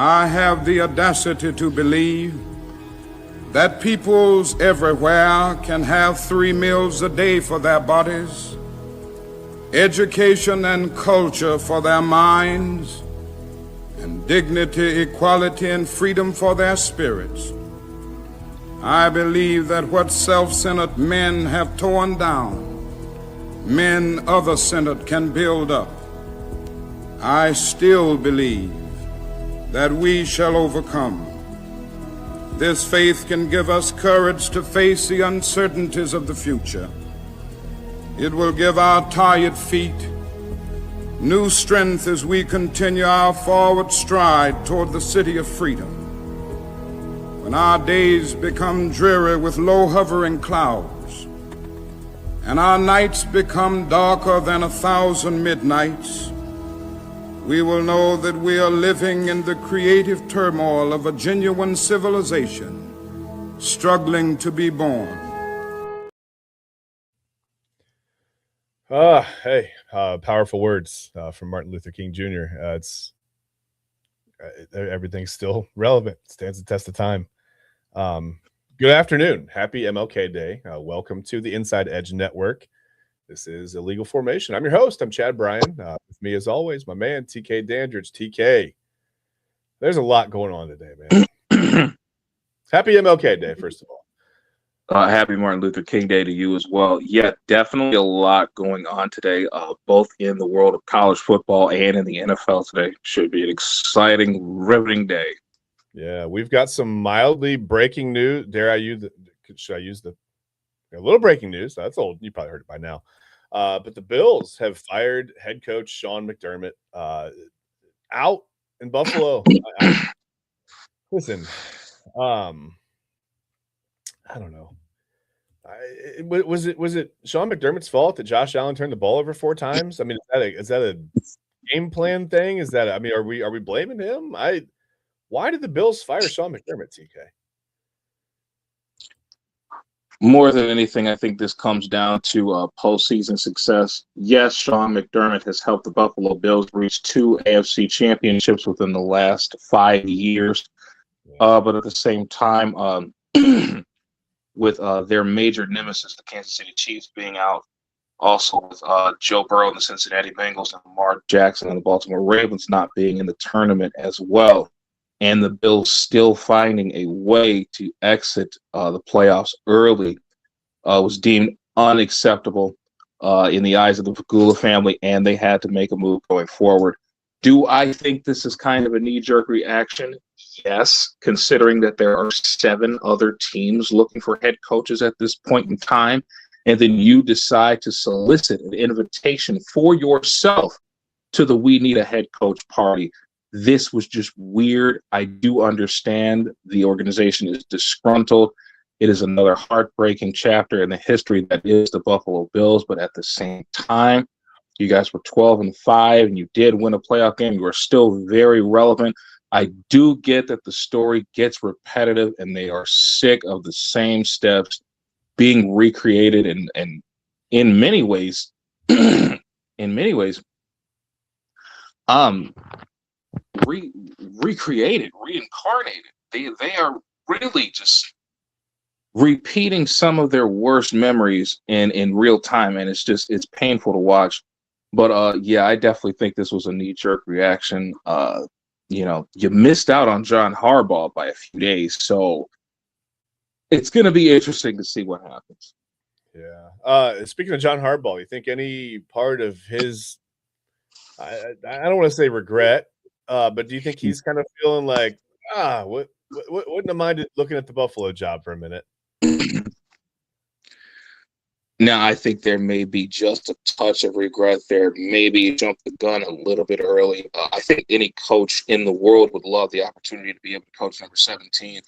I have the audacity to believe that peoples everywhere can have 3 meals a day for their bodies, education and culture for their minds, and dignity, equality, and freedom for their spirits. I believe that what self-centered men have torn down, men other-centered can build up. I still believe that we shall overcome. This faith can give us courage to face the uncertainties of the future. It will give our tired feet new strength as we continue our forward stride toward the city of freedom. When our days become dreary with low hovering clouds, and our nights become darker than 1,000 midnights, we will know that we are living in the creative turmoil of a genuine civilization struggling to be born. Powerful words from Martin Luther King Jr. Everything's still relevant, stands the test of time. Good afternoon. Happy MLK Day. Welcome to the Inside Edge Network. This is Illegal Formation. I'm your host. I'm Chad Bryan. With me, as always, my man, TK Dandridge. TK, there's a lot going on today, man. Happy MLK Day, first of all. Happy Martin Luther King Day to you as well. Yeah, definitely a lot going on today, both in the world of college football and in the NFL today. Should be an exciting, riveting day. Yeah, we've got some mildly breaking news. Should I use a little breaking news? That's old. You probably heard it by now. But the Bills have fired head coach Sean McDermott out in Buffalo. Listen, I don't know. Was it Sean McDermott's fault that Josh Allen turned the ball over 4 times? I mean, is that a game plan thing? Are we blaming him? Why did the Bills fire Sean McDermott, TK? More than anything, I think this comes down to postseason success. Yes, Sean McDermott has helped the Buffalo Bills reach 2 AFC championships within the last 5 years. But at the same time, with their major nemesis, the Kansas City Chiefs, being out, also with Joe Burrow and the Cincinnati Bengals and Lamar Jackson and the Baltimore Ravens not being in the tournament as well, and the Bills still finding a way to exit the playoffs early, was deemed unacceptable in the eyes of the Pagula family, and they had to make a move going forward. Do I think this is kind of a knee-jerk reaction? Yes, considering that there are 7 other teams looking for head coaches at this point in time, and then you decide to solicit an invitation for yourself to the We Need a Head Coach party. This was just weird. I do understand the organization is disgruntled. It is another heartbreaking chapter in the history that is the Buffalo Bills, but at the same time, you guys were 12-5, and you did win a playoff game. You are still very relevant. I do get that the story gets repetitive, and they are sick of the same steps being recreated, and in many ways, recreated, reincarnated. They are really just repeating some of their worst memories in real time, and it's painful to watch. But yeah, I definitely think this was a knee-jerk reaction. You missed out on John Harbaugh by a few days, so it's going to be interesting to see what happens. Yeah. Speaking of John Harbaugh, you think any part of his, I don't want to say regret, but do you think he's kind of feeling like, wouldn't have minded looking at the Buffalo job for a minute? Now, I think there may be just a touch of regret there. Maybe he jumped the gun a little bit early. I think any coach in the world would love the opportunity to be able to coach number 17.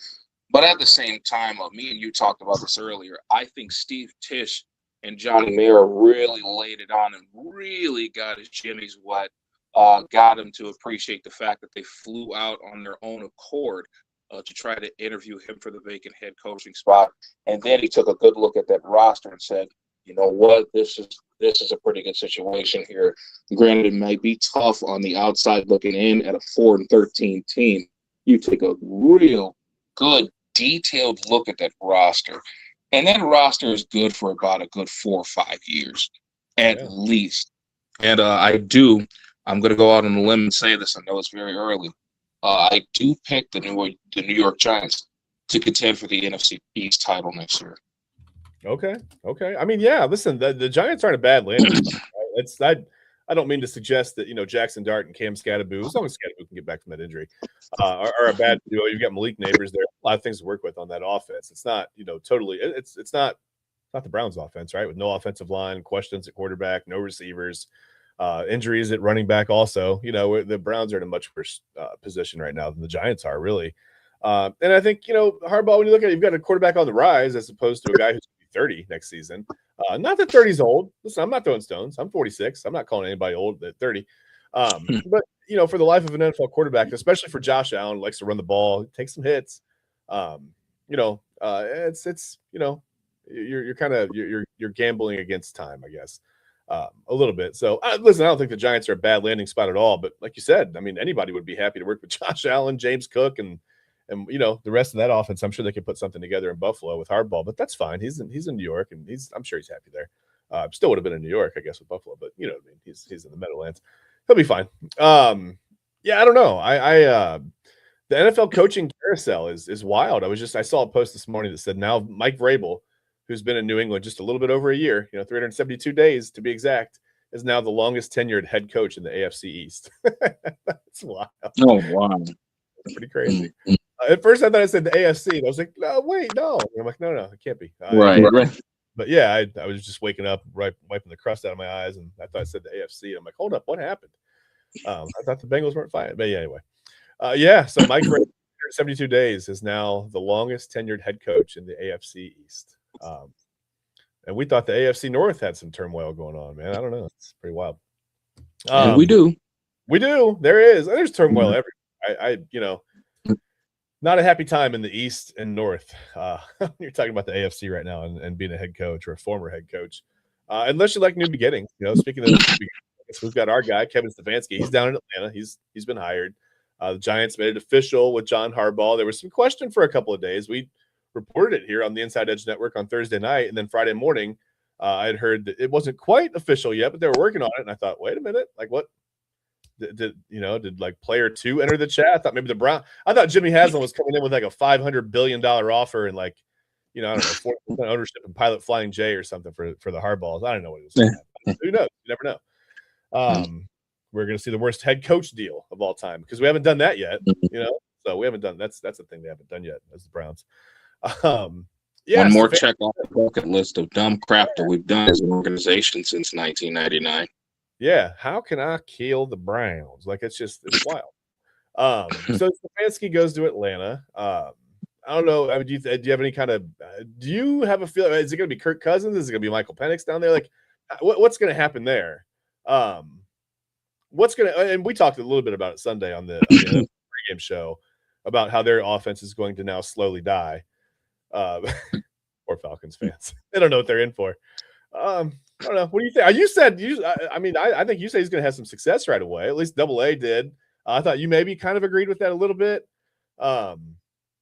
But at the same time, me and you talked about this earlier, I think Steve Tisch and Johnny Mara really laid it on and really got his jimmies wet, got him to appreciate the fact that they flew out on their own accord to try to interview him for the vacant head coaching spot. And then he took a good look at that roster and said, you know what, this is a pretty good situation here. Granted, it might be tough on the outside looking in at a 4-13 team, you take a real good, detailed look at that roster, and that roster is good for about a good 4 or 5 years, at least. And I'm going to go out on a limb and say this. I know it's very early. I do pick the New York Giants to contend for the NFC East title next year. Okay. I mean, yeah. Listen, the Giants aren't a bad landing spot. Right? I don't mean to suggest that Jackson Dart and Cam Scatterboo, as long as Scatterboo can get back from that injury, are a bad duo. You've got Malik Neighbors there. A lot of things to work with on that offense. It's not totally. It's not the Browns' offense, right? With no offensive line, questions at quarterback, no receivers, injuries at running back. Also, the Browns are in a much worse position right now than the Giants are, really. And I think Harbaugh, when you look at it, you've got a quarterback on the rise as opposed to a guy who's 30 next season. Not that 30 is old. Listen, I'm not throwing stones. I'm 46. I'm not calling anybody old at 30. But for the life of an NFL quarterback, especially for Josh Allen, who likes to run the ball, take some hits. It's you're kind of you're gambling against time, I guess, a little bit. So listen, I don't think the Giants are a bad landing spot at all. But like you said, I mean, anybody would be happy to work with Josh Allen, James Cook, and the rest of that offense. I'm sure they could put something together in Buffalo with Harbaugh, but that's fine. He's in New York, and I'm sure he's happy there. Still would have been in New York, I guess, with Buffalo, but you know what I mean. He's in the Meadowlands. He'll be fine. Yeah, I don't know. The NFL coaching carousel is wild. I saw a post this morning that said now Mike Vrabel, who's been in New England just a little bit over a year, 372 days to be exact, is now the longest tenured head coach in the AFC East. That's wild. Oh, wow. That's pretty crazy. At first, I thought I said the AFC, and I was like, "No, wait, no." And I'm like, "No, it can't be." Right. But yeah, I was just waking up, wiping the crust out of my eyes, and I thought I said the AFC. And I'm like, "Hold up, what happened?" I thought the Bengals weren't fine, but yeah, anyway. So Mike Vrabel, 72 days, is now the longest tenured head coach in the AFC East. And we thought the AFC North had some turmoil going on, man. I don't know. It's pretty wild. And we do. There is. There's turmoil everywhere. Not a happy time in the East and North. You're talking about the AFC right now and being a head coach or a former head coach. Unless you like new beginnings. Speaking of new beginnings, we've got our guy, Kevin Stefanski. He's down in Atlanta. He's been hired. The Giants made it official with John Harbaugh. There was some question for a couple of days. We reported it here on the Inside Edge Network on Thursday night, and then Friday morning, I had heard that it wasn't quite official yet, but they were working on it. And I thought, wait a minute, like what? Did like player 2 enter the chat? I thought maybe I thought Jimmy Haslam was coming in with like a $500 billion offer and like, I don't know, 4% ownership in Pilot Flying J or something for the Hardballs. I don't know what it was. Who knows? You never know. We're going to see the worst head coach deal of all time because we haven't done that yet. So we haven't done that's the thing they haven't done yet as the Browns. One more check on the bucket list of dumb crap that we've done as an organization since 1999. Yeah, how can I kill the Browns? Like it's wild. So Stefanski goes to Atlanta. I don't know. I mean, do you have any kind of? Do you have a feeling? Is it going to be Kirk Cousins? Is it going to be Michael Penix down there? Like, what's going to happen there? What's going to? And we talked a little bit about it Sunday on the pregame show about how their offense is going to now slowly die. Poor Falcons fans. They don't know what they're in for. I don't know. What do you think? I think you say he's going to have some success right away. At least Double-A did. I thought you maybe kind of agreed with that a little bit.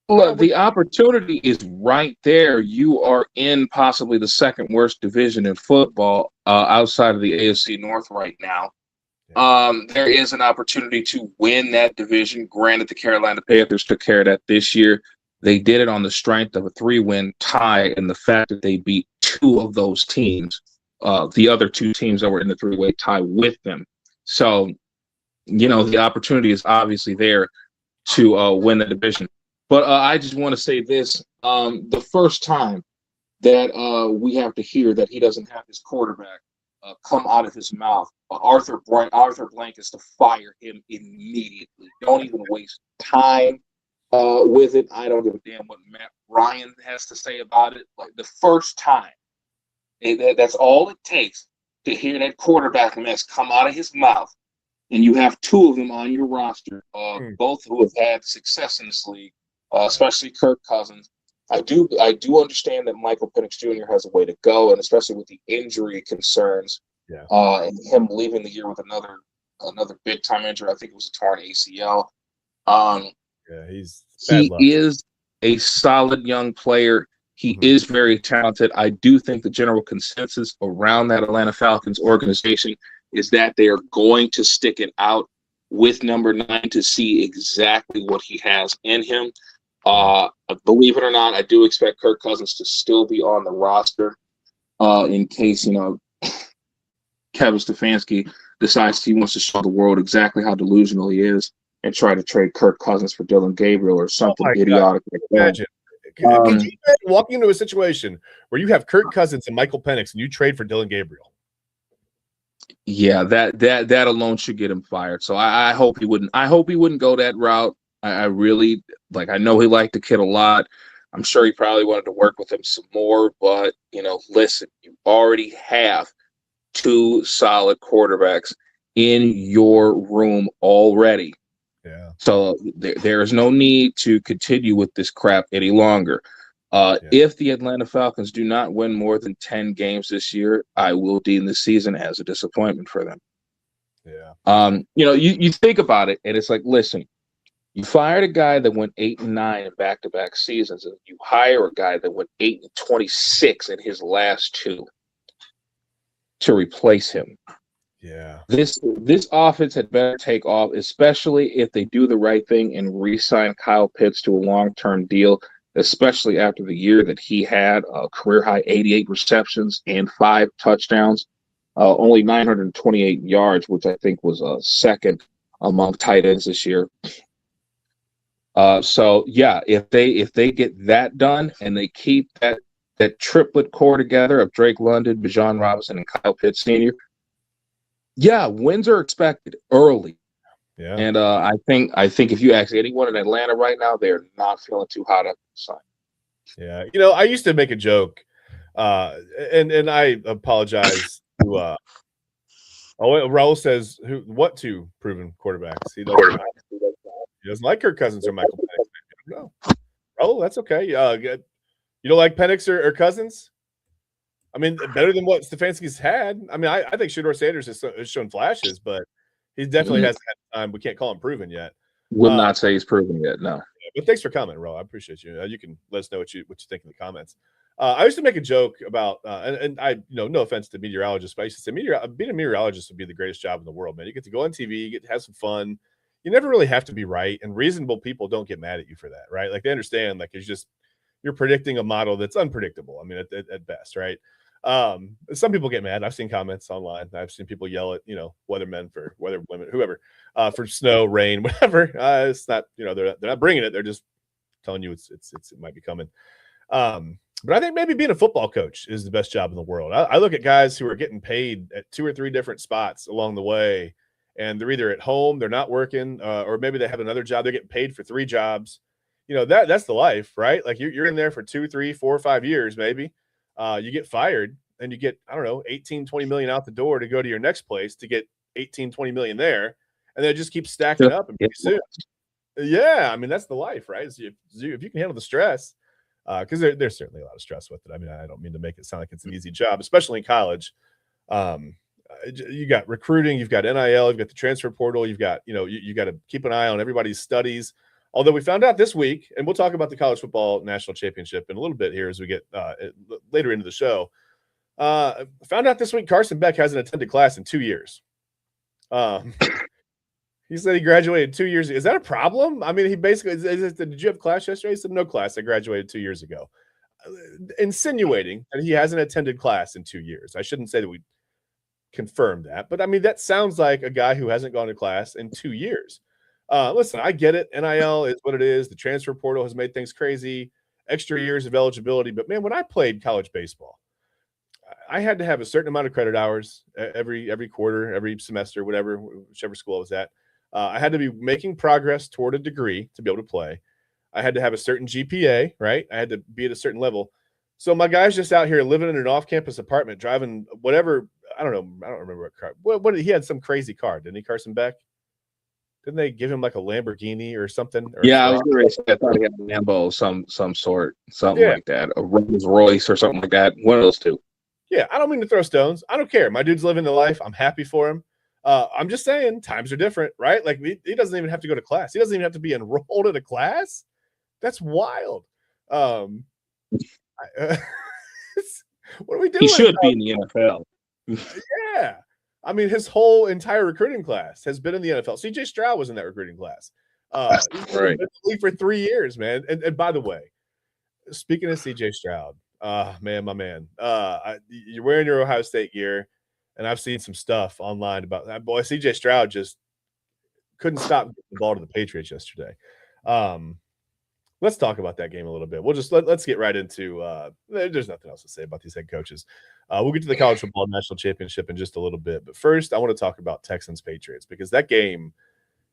Look, the opportunity is right there. You are in possibly the second worst division in football outside of the AFC North right now. There is an opportunity to win that division. Granted, the Carolina Panthers took care of that this year. They did it on the strength of a 3-win tie and the fact that they beat 2 of those teams, the other 2 teams that were in the 3-way tie with them. So, the opportunity is obviously there to win the division. But I just want to say this. The first time that we have to hear that he doesn't have his quarterback come out of his mouth, Arthur Blank is to fire him immediately. Don't even waste time with it. I don't give a damn what Matt Bryan has to say about it. Like the first time, that's all it takes to hear that quarterback mess come out of his mouth, and you have 2 of them on your roster, both who have had success in this league, especially Kirk Cousins. I do understand that Michael Penix Jr. has a way to go, and especially with the injury concerns, and him leaving the year with another big time injury. I think it was a torn ACL. Yeah, he's bad He luck. is a solid young player. He is very talented. I do think the general consensus around that Atlanta Falcons organization is that they are going to stick it out with number 9 to see exactly what he has in him. Believe it or not, I do expect Kirk Cousins to still be on the roster in case, Kevin Stefanski decides he wants to show the world exactly how delusional he is and try to trade Kirk Cousins for Dylan Gabriel or something idiotic like that. Imagine. Could you imagine walking into a situation where you have Kirk Cousins and Michael Penix and you trade for Dylan Gabriel? Yeah, that alone should get him fired. So I hope he wouldn't. I hope he wouldn't go that route. I really I know he liked the kid a lot. I'm sure he probably wanted to work with him some more. But listen, you already have 2 solid quarterbacks in your room already. Yeah. So there is no need to continue with this crap any longer. If the Atlanta Falcons do not win more than 10 games this year, I will deem the season as a disappointment for them. Yeah. You think about it, and it's like, listen, you fired a guy that went 8-9 in back-to-back seasons, and you hire a guy that went 8-26 in his last 2 to replace him. Yeah. This offense had better take off, especially if they do the right thing and re-sign Kyle Pitts to a long-term deal, especially after the year that he had, a career-high 88 receptions and 5 touchdowns, only 928 yards, which I think was second among tight ends this year. So yeah, if they get that done and they keep that triplet core together of Drake London, Bijan Robinson, and Kyle Pitts Sr., yeah, wins are expected early. Yeah. And I think if you ask anyone in Atlanta right now, they're not feeling too hot up the sign. Yeah. I used to make a joke, and I apologize to Raul says what 2 proven quarterbacks? He doesn't like Kirk Cousins or Michael Penix. No. Raul, that's okay. You don't like Penix or Cousins? I mean, better than what Stefanski's had. I mean, I think Shedeur Sanders has shown flashes, but he definitely hasn't had time. We can't call him proven yet. Would not say he's proven yet, no. But thanks for commenting, Ro. I appreciate you. You can let us know what you think in the comments. I used to make a joke about, and I, no offense to meteorologists, but I used to say being a meteorologist would be the greatest job in the world, man. You get to go on TV, you get to have some fun. You never really have to be right, and reasonable people don't get mad at you for that, right? Like they understand, like you're predicting a model that's unpredictable. I mean, at best, right? Some people get mad. I've seen comments online. I've seen people yell at weathermen for weather women, whoever, for snow, rain, whatever. It's not they're not bringing it. They're just telling you it might be coming. But I think maybe being a football coach is the best job in the world. I look at guys who are getting paid at 2 or 3 different spots along the way, and they're either at home, they're not working, or maybe they have another job. They're getting paid for 3 jobs. That's the life, right? Like you're in there for 2, 3, 4, 5 years, maybe. You get fired and you get, I don't know, 18, 20 million out the door to go to your next place to get 18, 20 million there. And then it just keeps stacking up. And pretty soon, yeah, I mean, that's the life, right? So if you can handle the stress, because there's certainly a lot of stress with it. I mean, I don't mean to make it sound like it's an easy job, especially in college. You got recruiting, you've got NIL, you've got the transfer portal, you've got, you got to keep an eye on everybody's studies. Although we found out this week, and we'll talk about the College Football National Championship in a little bit here as we get later into the show. Found out this week Carson Beck hasn't attended class in 2 years. He said he graduated 2 years ago. Is that a problem? I mean, he basically did you have class yesterday? He said no class. I graduated 2 years ago. Insinuating that he hasn't attended class in 2 years. I shouldn't say that we confirmed that, but I mean, that sounds like a guy who hasn't gone to class in 2 years. Listen, I get it. NIL is what it is. The transfer portal has made things crazy, extra years of eligibility. But man, when I played college baseball, I had to have a certain amount of credit hours every quarter, every semester, whichever school I was at. I had to be making progress toward a degree to be able to play. I had to have a certain GPA, right? I had to be at a certain level. So my guy's just out here living in an off-campus apartment, driving whatever. I don't know. I don't remember what car. What he had some crazy car, didn't he, Carson Beck? Didn't they give him like a Lamborghini or something? Yeah, I was going to say, I thought he had a Lambo, some sort, something like that, a Rolls Royce or something like that. One of those two. Yeah, I don't mean to throw stones. I don't care. My dude's living the life. I'm happy for him. I'm just saying times are different, right? Like he doesn't even have to go to class. He doesn't even have to be enrolled in a class. That's wild. What are we doing? He should be in the NFL. Yeah. I mean, his whole entire recruiting class has been in the NFL. CJ Stroud was in that recruiting class. He's been in the league for 3 years, man. And by the way, speaking of CJ Stroud, man, my man, you're wearing your Ohio State gear, and I've seen some stuff online about that. Boy, CJ Stroud just couldn't stop getting the ball to the Patriots yesterday. Let's talk about that game a little bit. We'll just let's get right into there's nothing else to say about these head coaches. We'll get to the college football national championship in just a little bit, but first I want to talk about Texans Patriots, because that game,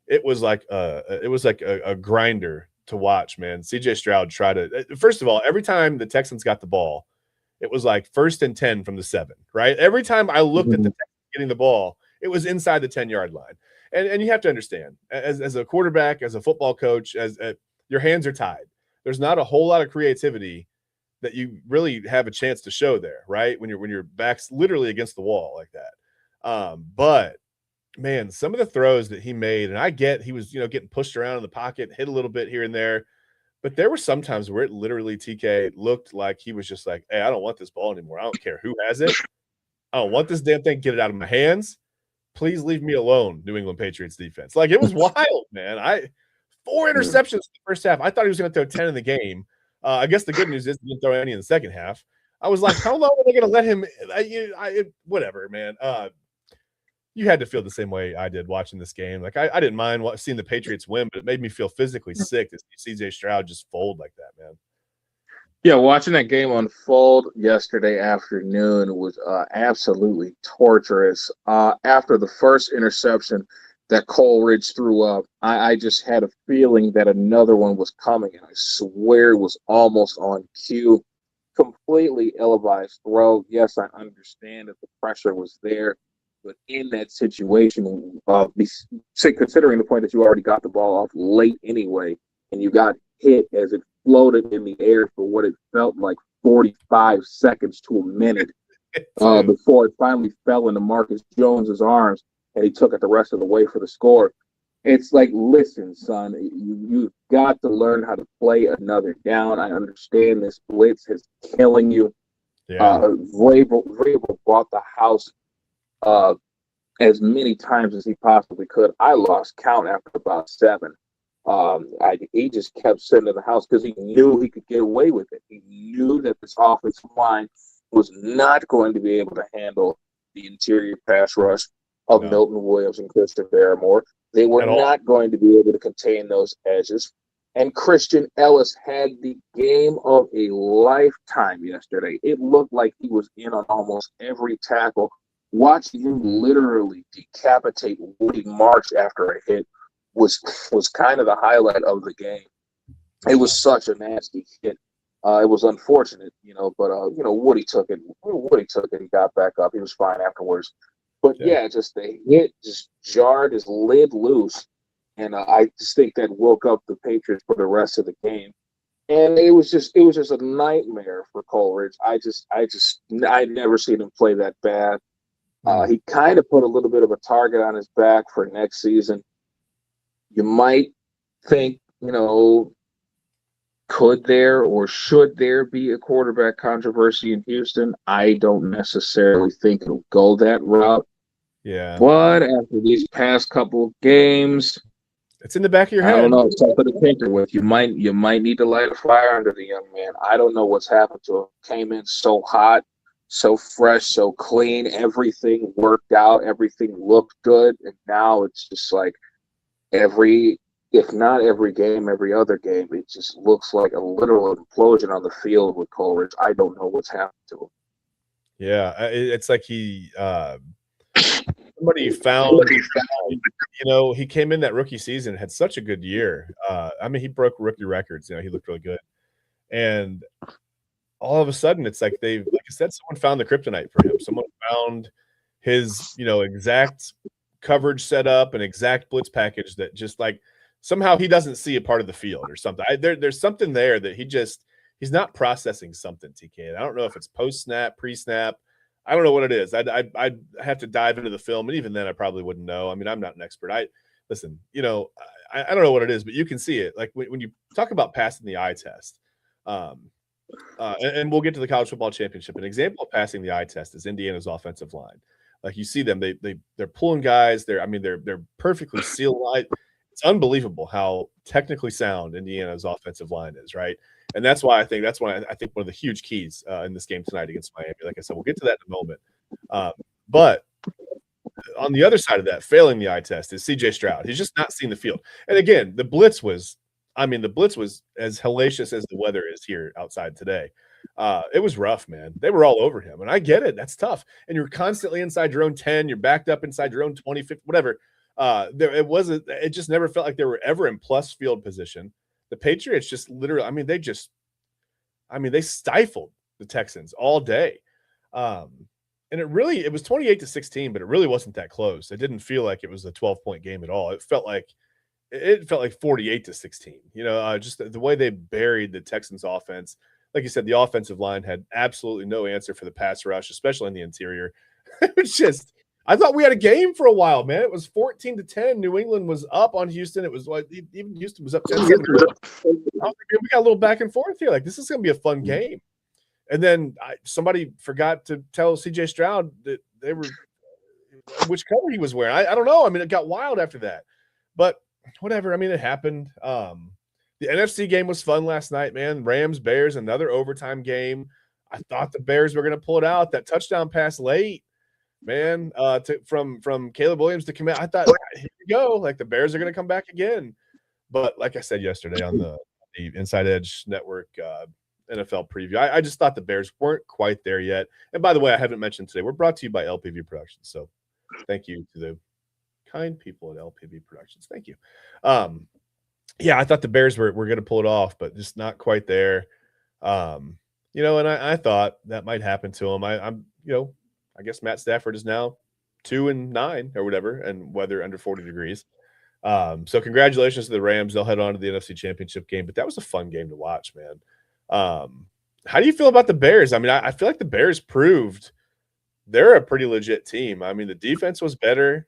it was like a grinder to watch, man. CJ Stroud tried to, first of all, every time the Texans got the ball, it was like 1st and 10 from the 7, right? Every time I looked at the Texans getting the ball, it was inside the 10-yard line. And you have to understand, as a quarterback, as a football coach, as your hands are tied. There's not a whole lot of creativity that you really have a chance to show there, right? When your back's literally against the wall like that. But man, some of the throws that he made, and I get he was, getting pushed around in the pocket, hit a little bit here and there, but there were some times where it literally, TK, looked like he was just like, hey, I don't want this ball anymore. I don't care who has it. I don't want this damn thing. Get it out of my hands. Please leave me alone, New England Patriots defense. Like, it was wild, man. 4 interceptions in the first half. I thought he was going to throw 10 in the game. I guess the good news is he didn't throw any in the second half. I was like, how long are they going to let him? Whatever, man. You had to feel the same way I did watching this game. Like, I didn't mind seeing the Patriots win, but it made me feel physically sick to see CJ Stroud just fold like that, man. Yeah, watching that game unfold yesterday afternoon was absolutely torturous. After the first interception that Coleridge threw up, I just had a feeling that another one was coming, and I swear it was almost on cue. Completely ill-advised throw. Yes, I understand that the pressure was there, but in that situation, considering the point that you already got the ball off late anyway, and you got hit as it floated in the air for what it felt like 45 seconds to a minute before it finally fell into Marcus Jones's arms, and he took it the rest of the way for the score. It's like, listen, son, you've got to learn how to play another down. I understand this blitz is killing you. Yeah. Vrabel brought the house as many times as he possibly could. I lost count after about 7. He just kept sitting in the house because he knew he could get away with it. He knew that this offensive line was not going to be able to handle the interior pass rush of Milton Williams and Christian Barrymore. They were not going to be able to contain those edges. And Christian Ellis had the game of a lifetime yesterday. It looked like he was in on almost every tackle. Watching him literally decapitate Woody March after a hit was kind of the highlight of the game. It was such a nasty hit. It was unfortunate, but Woody took it. Woody took it. He got back up. He was fine afterwards. But just the hit just jarred his lid loose, and I just think that woke up the Patriots for the rest of the game. And it was just a nightmare for Coleridge. I'd never seen him play that bad. He kind of put a little bit of a target on his back for next season. You might think, could there or should there be a quarterback controversy in Houston? I don't necessarily think it'll go that route. Yeah. But after these past couple of games, it's in the back of your head. I don't know. It's something to tinker with. You might need to light a fire under the young man. I don't know what's happened to him. Came in so hot, so fresh, so clean. Everything worked out. Everything looked good. And now it's just like if not every game, every other game, it just looks like a literal implosion on the field with Coleridge. I don't know what's happened to him. Yeah, it's like somebody found, he came in that rookie season, had such a good year. He broke rookie records. He looked really good. And all of a sudden, it's like like I said, someone found the kryptonite for him. Someone found his, exact coverage setup and exact blitz package that just like somehow he doesn't see a part of the field or something. There's something there that he's not processing something, TK. I don't know if it's post-snap, pre-snap. I don't know what it is. I'd have to dive into the film, and even then I probably wouldn't know. I mean, I'm not an expert. Listen, I don't know what it is, but you can see it. Like when you talk about passing the eye test, and we'll get to the college football championship. An example of passing the eye test is Indiana's offensive line. Like you see them, they're pulling guys. They're perfectly sealed. It's unbelievable how technically sound Indiana's offensive line is, right? And that's why I think one of the huge keys in this game tonight against Miami. Like I said, we'll get to that in a moment. But on the other side of that, failing the eye test is C.J. Stroud. He's just not seen the field. And again, the blitz was as hellacious as the weather is here outside today. It was rough, man. They were all over him. And I get it. That's tough. And you're constantly inside your own 10. You're backed up inside your own 20, 50, whatever. It just never felt like they were ever in plus field position. The Patriots just literally, they stifled the Texans all day. And it was 28-16, but it really wasn't that close. It didn't feel like it was a 12-point game at all. It felt like 48-16. Just the way they buried the Texans offense. Like you said, the offensive line had absolutely no answer for the pass rush, especially in the interior. It was just, I thought we had a game for a while, man. It was 14-10. New England was up on Houston. It was like even Houston was up 10-7. We got a little back and forth here. Like, this is going to be a fun game. And then somebody forgot to tell C.J. Stroud that which color he was wearing. I don't know. I mean, it got wild after that. But whatever. I mean, it happened. The NFC game was fun last night, man. Rams, Bears, another overtime game. I thought the Bears were going to pull it out. That touchdown pass late, man, from Caleb Williams to commit. I thought, here we go. Like, the Bears are going to come back again. But like I said yesterday on the Inside Edge Network NFL preview, I just thought the Bears weren't quite there yet. And by the way, I haven't mentioned today, we're brought to you by LPV Productions. So thank you to the kind people at LPV Productions. Thank you. Yeah, I thought the Bears were going to pull it off, but just not quite there. And I thought that might happen to them. I guess Matt Stafford is now 2-9 or whatever, and weather under 40 degrees. So congratulations to the Rams. They'll head on to the NFC Championship game, but that was a fun game to watch, man. How do you feel about the Bears? I mean, I feel like the Bears proved they're a pretty legit team. I mean, the defense was better,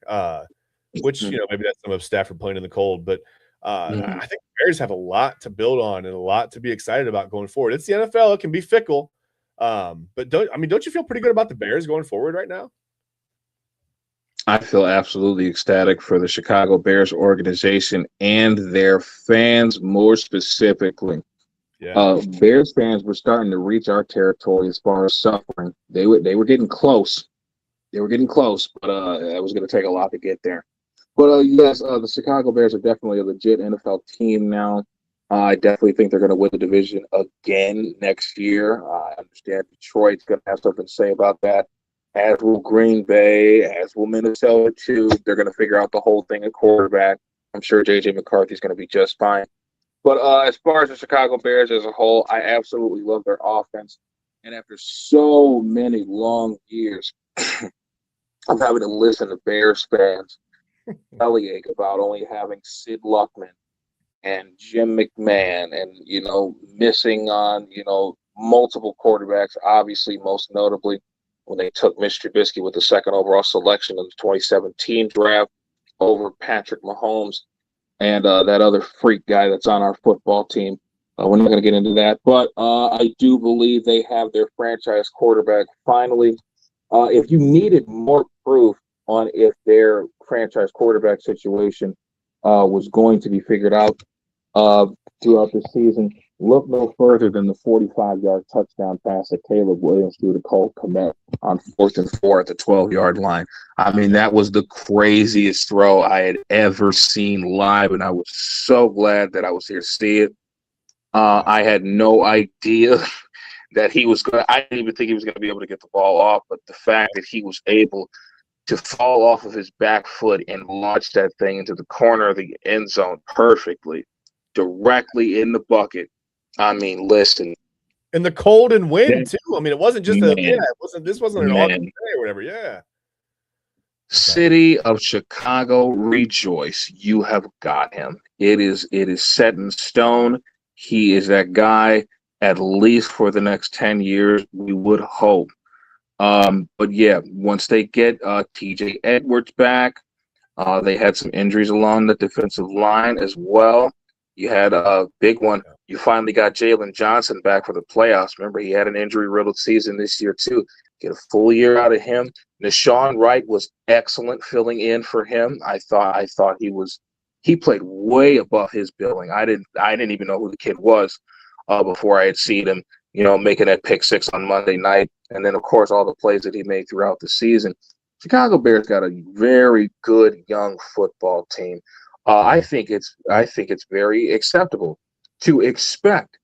which, maybe that's some of Stafford playing in the cold, but I think the Bears have a lot to build on and a lot to be excited about going forward. It's the NFL. It can be fickle. But don't you feel pretty good about the Bears going forward right now? I feel absolutely ecstatic for the Chicago Bears organization and their fans, more specifically. Yeah. Bears fans were starting to reach our territory as far as suffering. They were getting close. They were getting close, but it was going to take a lot to get there. But yes, the Chicago Bears are definitely a legit NFL team now. I definitely think they're going to win the division again next year. I understand Detroit's going to have something to say about that, as will Green Bay, as will Minnesota too. They're going to figure out the whole thing at quarterback. I'm sure J.J. McCarthy's going to be just fine. But as far as the Chicago Bears as a whole, I absolutely love their offense. And after so many long years of having to listen to Bears fans bellyache about only having Sid Luckman and Jim McMahon and, missing on, multiple quarterbacks, obviously most notably when they took Mitch Trubisky with the second overall selection in the 2017 draft over Patrick Mahomes and that other freak guy that's on our football team. We're not going to get into that, but I do believe they have their franchise quarterback finally. If you needed more proof on if their franchise quarterback situation was going to be figured out throughout the season, look no further than the 45-yard touchdown pass that Caleb Williams threw to Cole Kmet on 4th and 4 at the 12-yard line. I mean, that was the craziest throw I had ever seen live, and I was so glad that I was here to see it. I had no idea that he was going to – I didn't even think he was going to be able to get the ball off, but the fact that he was able to fall off of his back foot and launch that thing into the corner of the end zone perfectly, directly in the bucket. I mean, listen. And the cold and wind, too. I mean, it wasn't just this wasn't an August day or whatever. Yeah. City of Chicago, rejoice. You have got him. It is set in stone. He is that guy, at least for the next 10 years, we would hope. But yeah, once they get TJ Edwards back, they had some injuries along the defensive line as well. You had a big one. You finally got Jalen Johnson back for the playoffs. Remember, he had an injury-riddled season this year too. Get a full year out of him. Nashawn Wright was excellent filling in for him. I thought he played way above his billing. I didn't even know who the kid was before I had seen him, making that pick six on Monday night. And then, of course, all the plays that he made throughout the season. Chicago Bears got a very good young football team. I think it's very acceptable to expect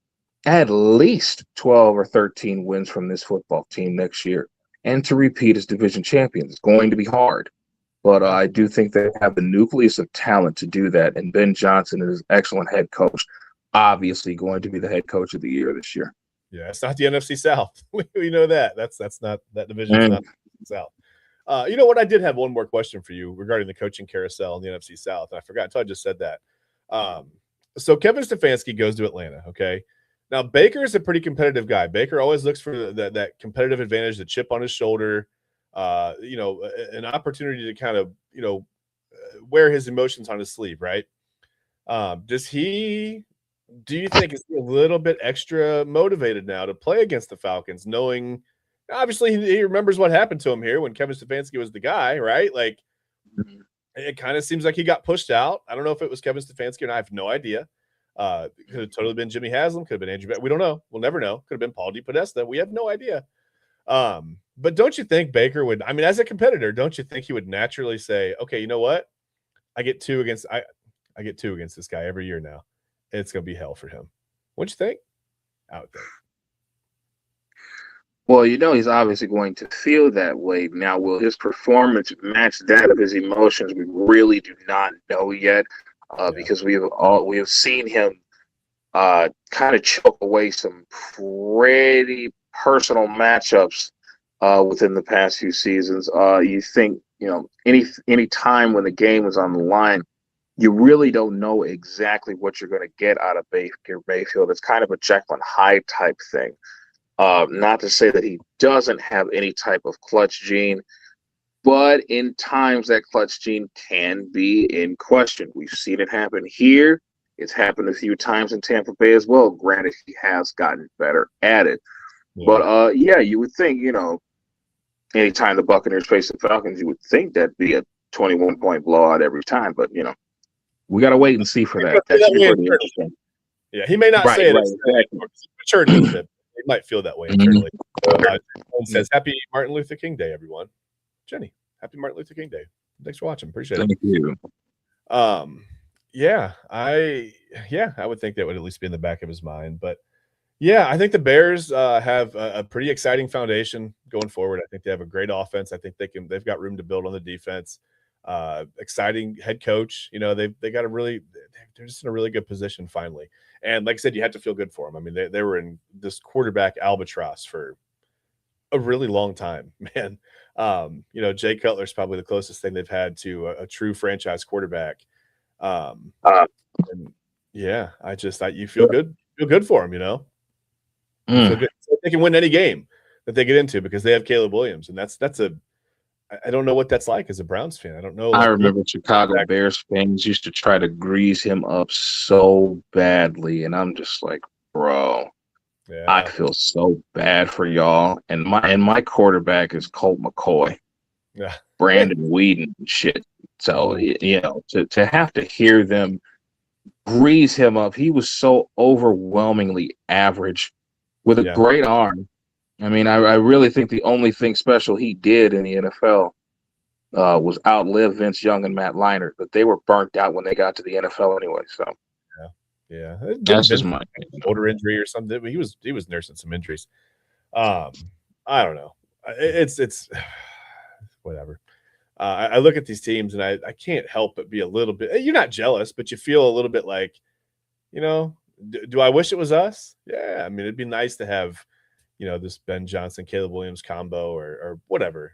at least 12 or 13 wins from this football team next year and to repeat as division champions. It's going to be hard, but I do think they have the nucleus of talent to do that. And Ben Johnson is an excellent head coach, obviously going to be the head coach of the year this year. Yeah, it's not the NFC South. We know that. That's not that division. Is not the South. You know what? I did have one more question for you regarding the coaching carousel in the NFC South. And I forgot until I just said that. So Kevin Stefanski goes to Atlanta. Okay. Now Baker is a pretty competitive guy. Baker always looks for that competitive advantage, the chip on his shoulder, an opportunity to kind of, wear his emotions on his sleeve. Right. Do you think is he a little bit extra motivated now to play against the Falcons, knowing obviously he remembers what happened to him here when Kevin Stefanski was the guy, right? Like it kind of seems like he got pushed out. I don't know if it was Kevin Stefanski or not. I have no idea. It could have totally been Jimmy Haslam, could have been Andrew. We don't know. We'll never know. Could have been Paul DePodesta. We have no idea. But don't you think Baker would? I mean, as a competitor, don't you think he would naturally say, "Okay, you know what? I get two against this guy every year now. It's gonna be hell for him." What'd you think? I would think. Well, he's obviously going to feel that way. Now, will his performance match that of his emotions? We really do not know yet, because we have seen him kind of choke away some pretty personal matchups within the past few seasons. You think, any time when the game was on the line, you really don't know exactly what you're going to get out of Baker Mayfield. It's kind of a Jekyll and Hyde type thing. Not to say that he doesn't have any type of clutch gene, but in times that clutch gene can be in question. We've seen it happen here. It's happened a few times in Tampa Bay as well. Granted, he has gotten better at it. Yeah. But, you would think, anytime the Buccaneers face the Falcons, you would think that'd be a 21-point blowout every time. But, we got to wait and see for that. That's pretty interesting. Yeah, he may not say it. Exactly. Matured a little bit. He might feel that way internally. Says, "Happy Martin Luther King Day, everyone." Jenny, happy Martin Luther King Day. Thanks for watching. Appreciate it. Thank you. I would think that would at least be in the back of his mind. But yeah, I think the Bears have a pretty exciting foundation going forward. I think they have a great offense. I think they've got room to build on the defense. Exciting head coach. They're just in a really good position finally. And like I said, you had to feel good for them. I mean, they were in this quarterback albatross for a really long time, man. Jay Cutler's probably the closest thing they've had to a true franchise quarterback. You feel good for them, You feel good. They can win any game that they get into because they have Caleb Williams. And I don't know what that's like as a Browns fan. I don't know. I remember Chicago Bears fans used to try to grease him up so badly. And I'm just like, bro, I feel so bad for y'all. And my quarterback is Colt McCoy, Brandon Whedon and shit. So, to have to hear them grease him up, he was so overwhelmingly average with a great arm. I mean, I really think the only thing special he did in the NFL was outlive Vince Young and Matt Leinart, but they were burnt out when they got to the NFL anyway. So, that's just my shoulder injury or something. He was nursing some injuries. I don't know. It's whatever. I look at these teams and I can't help but be a little bit. You're not jealous, but you feel a little bit like, do I wish it was us? Yeah, I mean, it'd be nice to have. This Ben Johnson, Caleb Williams combo or whatever.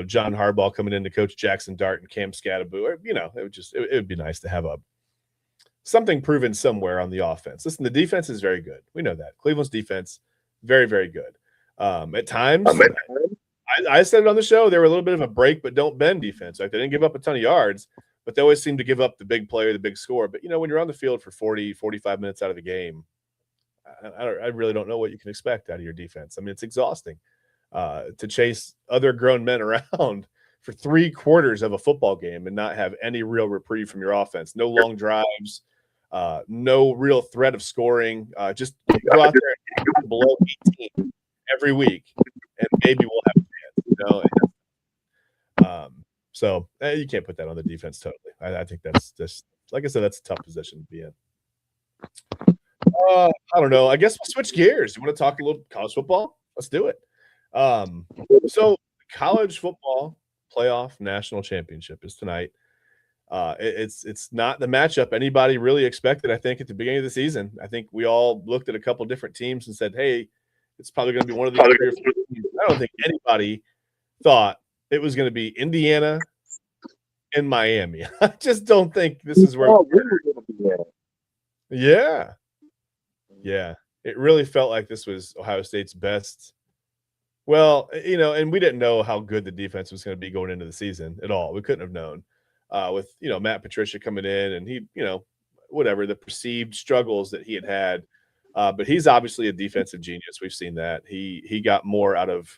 John Harbaugh coming in to coach Jackson Dart and Cam Scatterbo. Or, it would be nice to have something proven somewhere on the offense. Listen, the defense is very good. We know that. Cleveland's defense, very, very good. At times, I said it on the show, they were a little bit of a break but don't bend defense. Like, they didn't give up a ton of yards, but they always seem to give up the big play or the big score. But, when you're on the field for 40, 45 minutes out of the game, I really don't know what you can expect out of your defense. I mean, it's exhausting to chase other grown men around for 3/4 of a football game and not have any real reprieve from your offense. No long drives, no real threat of scoring. Just go out there and get below 18 every week, and maybe we'll have a chance. So you can't put that on the defense totally. I think that's just, like I said, that's a tough position to be in. I don't know. I guess we'll switch gears. You want to talk a little college football? Let's do it. So college football playoff national championship is tonight. It's not the matchup anybody really expected, I think, at the beginning of the season. I think we all looked at a couple different teams and said, hey, it's probably going to be one of these 3 or 4 teams. I don't think anybody thought it was going to be Indiana and Miami. I just don't think this is where we're going to be at. Yeah. It really felt like this was Ohio State's best. Well, and we didn't know how good the defense was going to be going into the season at all. We couldn't have known with, Matt Patricia coming in and he, whatever the perceived struggles that he had. But he's obviously a defensive genius. We've seen that. He got more out of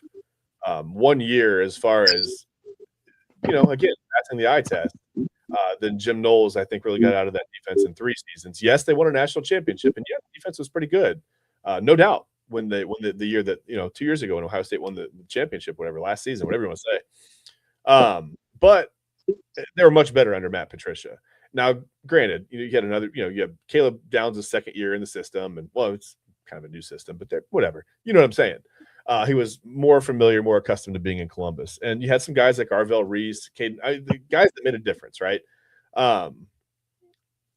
1 year as far as, again, passing the eye test than Jim Knowles, I think, really got out of that defense in 3 seasons. Yes, they won a national championship, and the defense was pretty good. No doubt. When they won the year that 2 years ago when Ohio State won the championship, whatever, last season, whatever you want to say. But they were much better under Matt Patricia. Now, granted, you had another, you have Caleb Downs' second year in the system, and it's kind of a new system, but they're whatever. You know what I'm saying? He was more familiar, more accustomed to being in Columbus, and you had some guys like Arvell Reese, Caden, the guys that made a difference, right?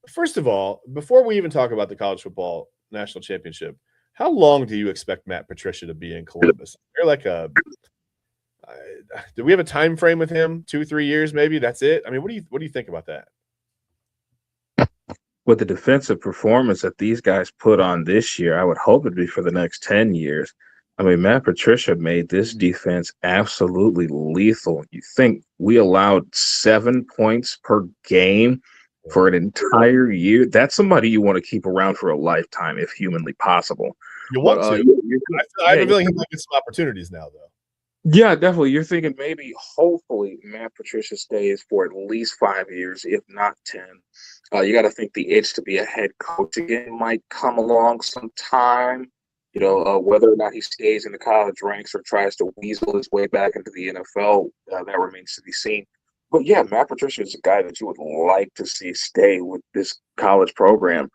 First of all, before we even talk about the college football national championship, how long do you expect Matt Patricia to be in Columbus? They're like do we have a time frame with him? 2-3 years, maybe? That's it. I mean, what do you think about that? With the defensive performance that these guys put on this year, I would hope it'd be for the next 10 years. I mean, Matt Patricia made this defense absolutely lethal. You think we allowed 7 points per game for an entire year? That's somebody you want to keep around for a lifetime, if humanly possible. You want to. I have a feeling he might get some opportunities now, though. Yeah, definitely. You're thinking maybe, hopefully, Matt Patricia stays for at least 5 years, if not 10. You got to think the itch to be a head coach again might come along sometime. Whether or not he stays in the college ranks or tries to weasel his way back into the NFL, that remains to be seen. But yeah, Matt Patricia is a guy that you would like to see stay with this college program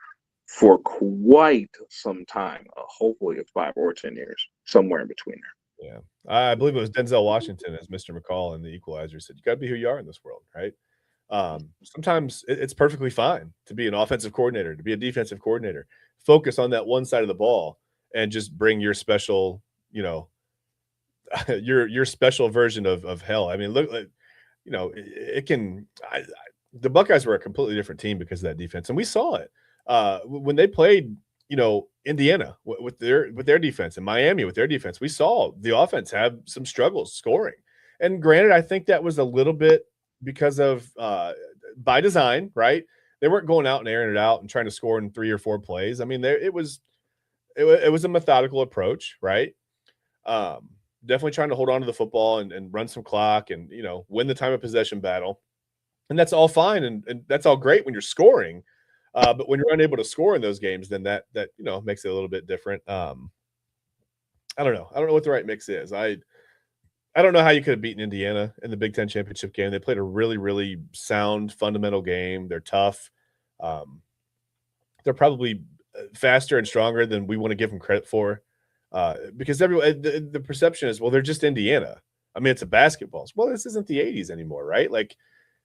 for quite some time. Hopefully, it's 5 or 10 years, somewhere in between there. Yeah, I believe it was Denzel Washington as Mr. McCall in The Equalizer said, "You got to be who you are in this world, right?" Sometimes it's perfectly fine to be an offensive coordinator, to be a defensive coordinator, focus on that one side of the ball, and just bring your special, your special version of hell. I mean, look, it can. The Buckeyes were a completely different team because of that defense, and we saw it when they played. Indiana with their defense and Miami with their defense. We saw the offense have some struggles scoring, and granted, I think that was a little bit because of by design, right? They weren't going out and airing it out and trying to score in 3 or 4 plays. I mean, it was a methodical approach, right? Definitely trying to hold on to the football and run some clock and, win the time of possession battle. And that's all fine. And that's all great when you're scoring. But when you're unable to score in those games, then that makes it a little bit different. I don't know. I don't know what the right mix is. I don't know how you could have beaten Indiana in the Big Ten championship game. They played a really, really sound, fundamental game. They're tough. They're probably faster and stronger than we want to give them credit for. Because the perception is, well, they're just Indiana. I mean, it's a basketball. Well, this isn't the 80s anymore, right? Like,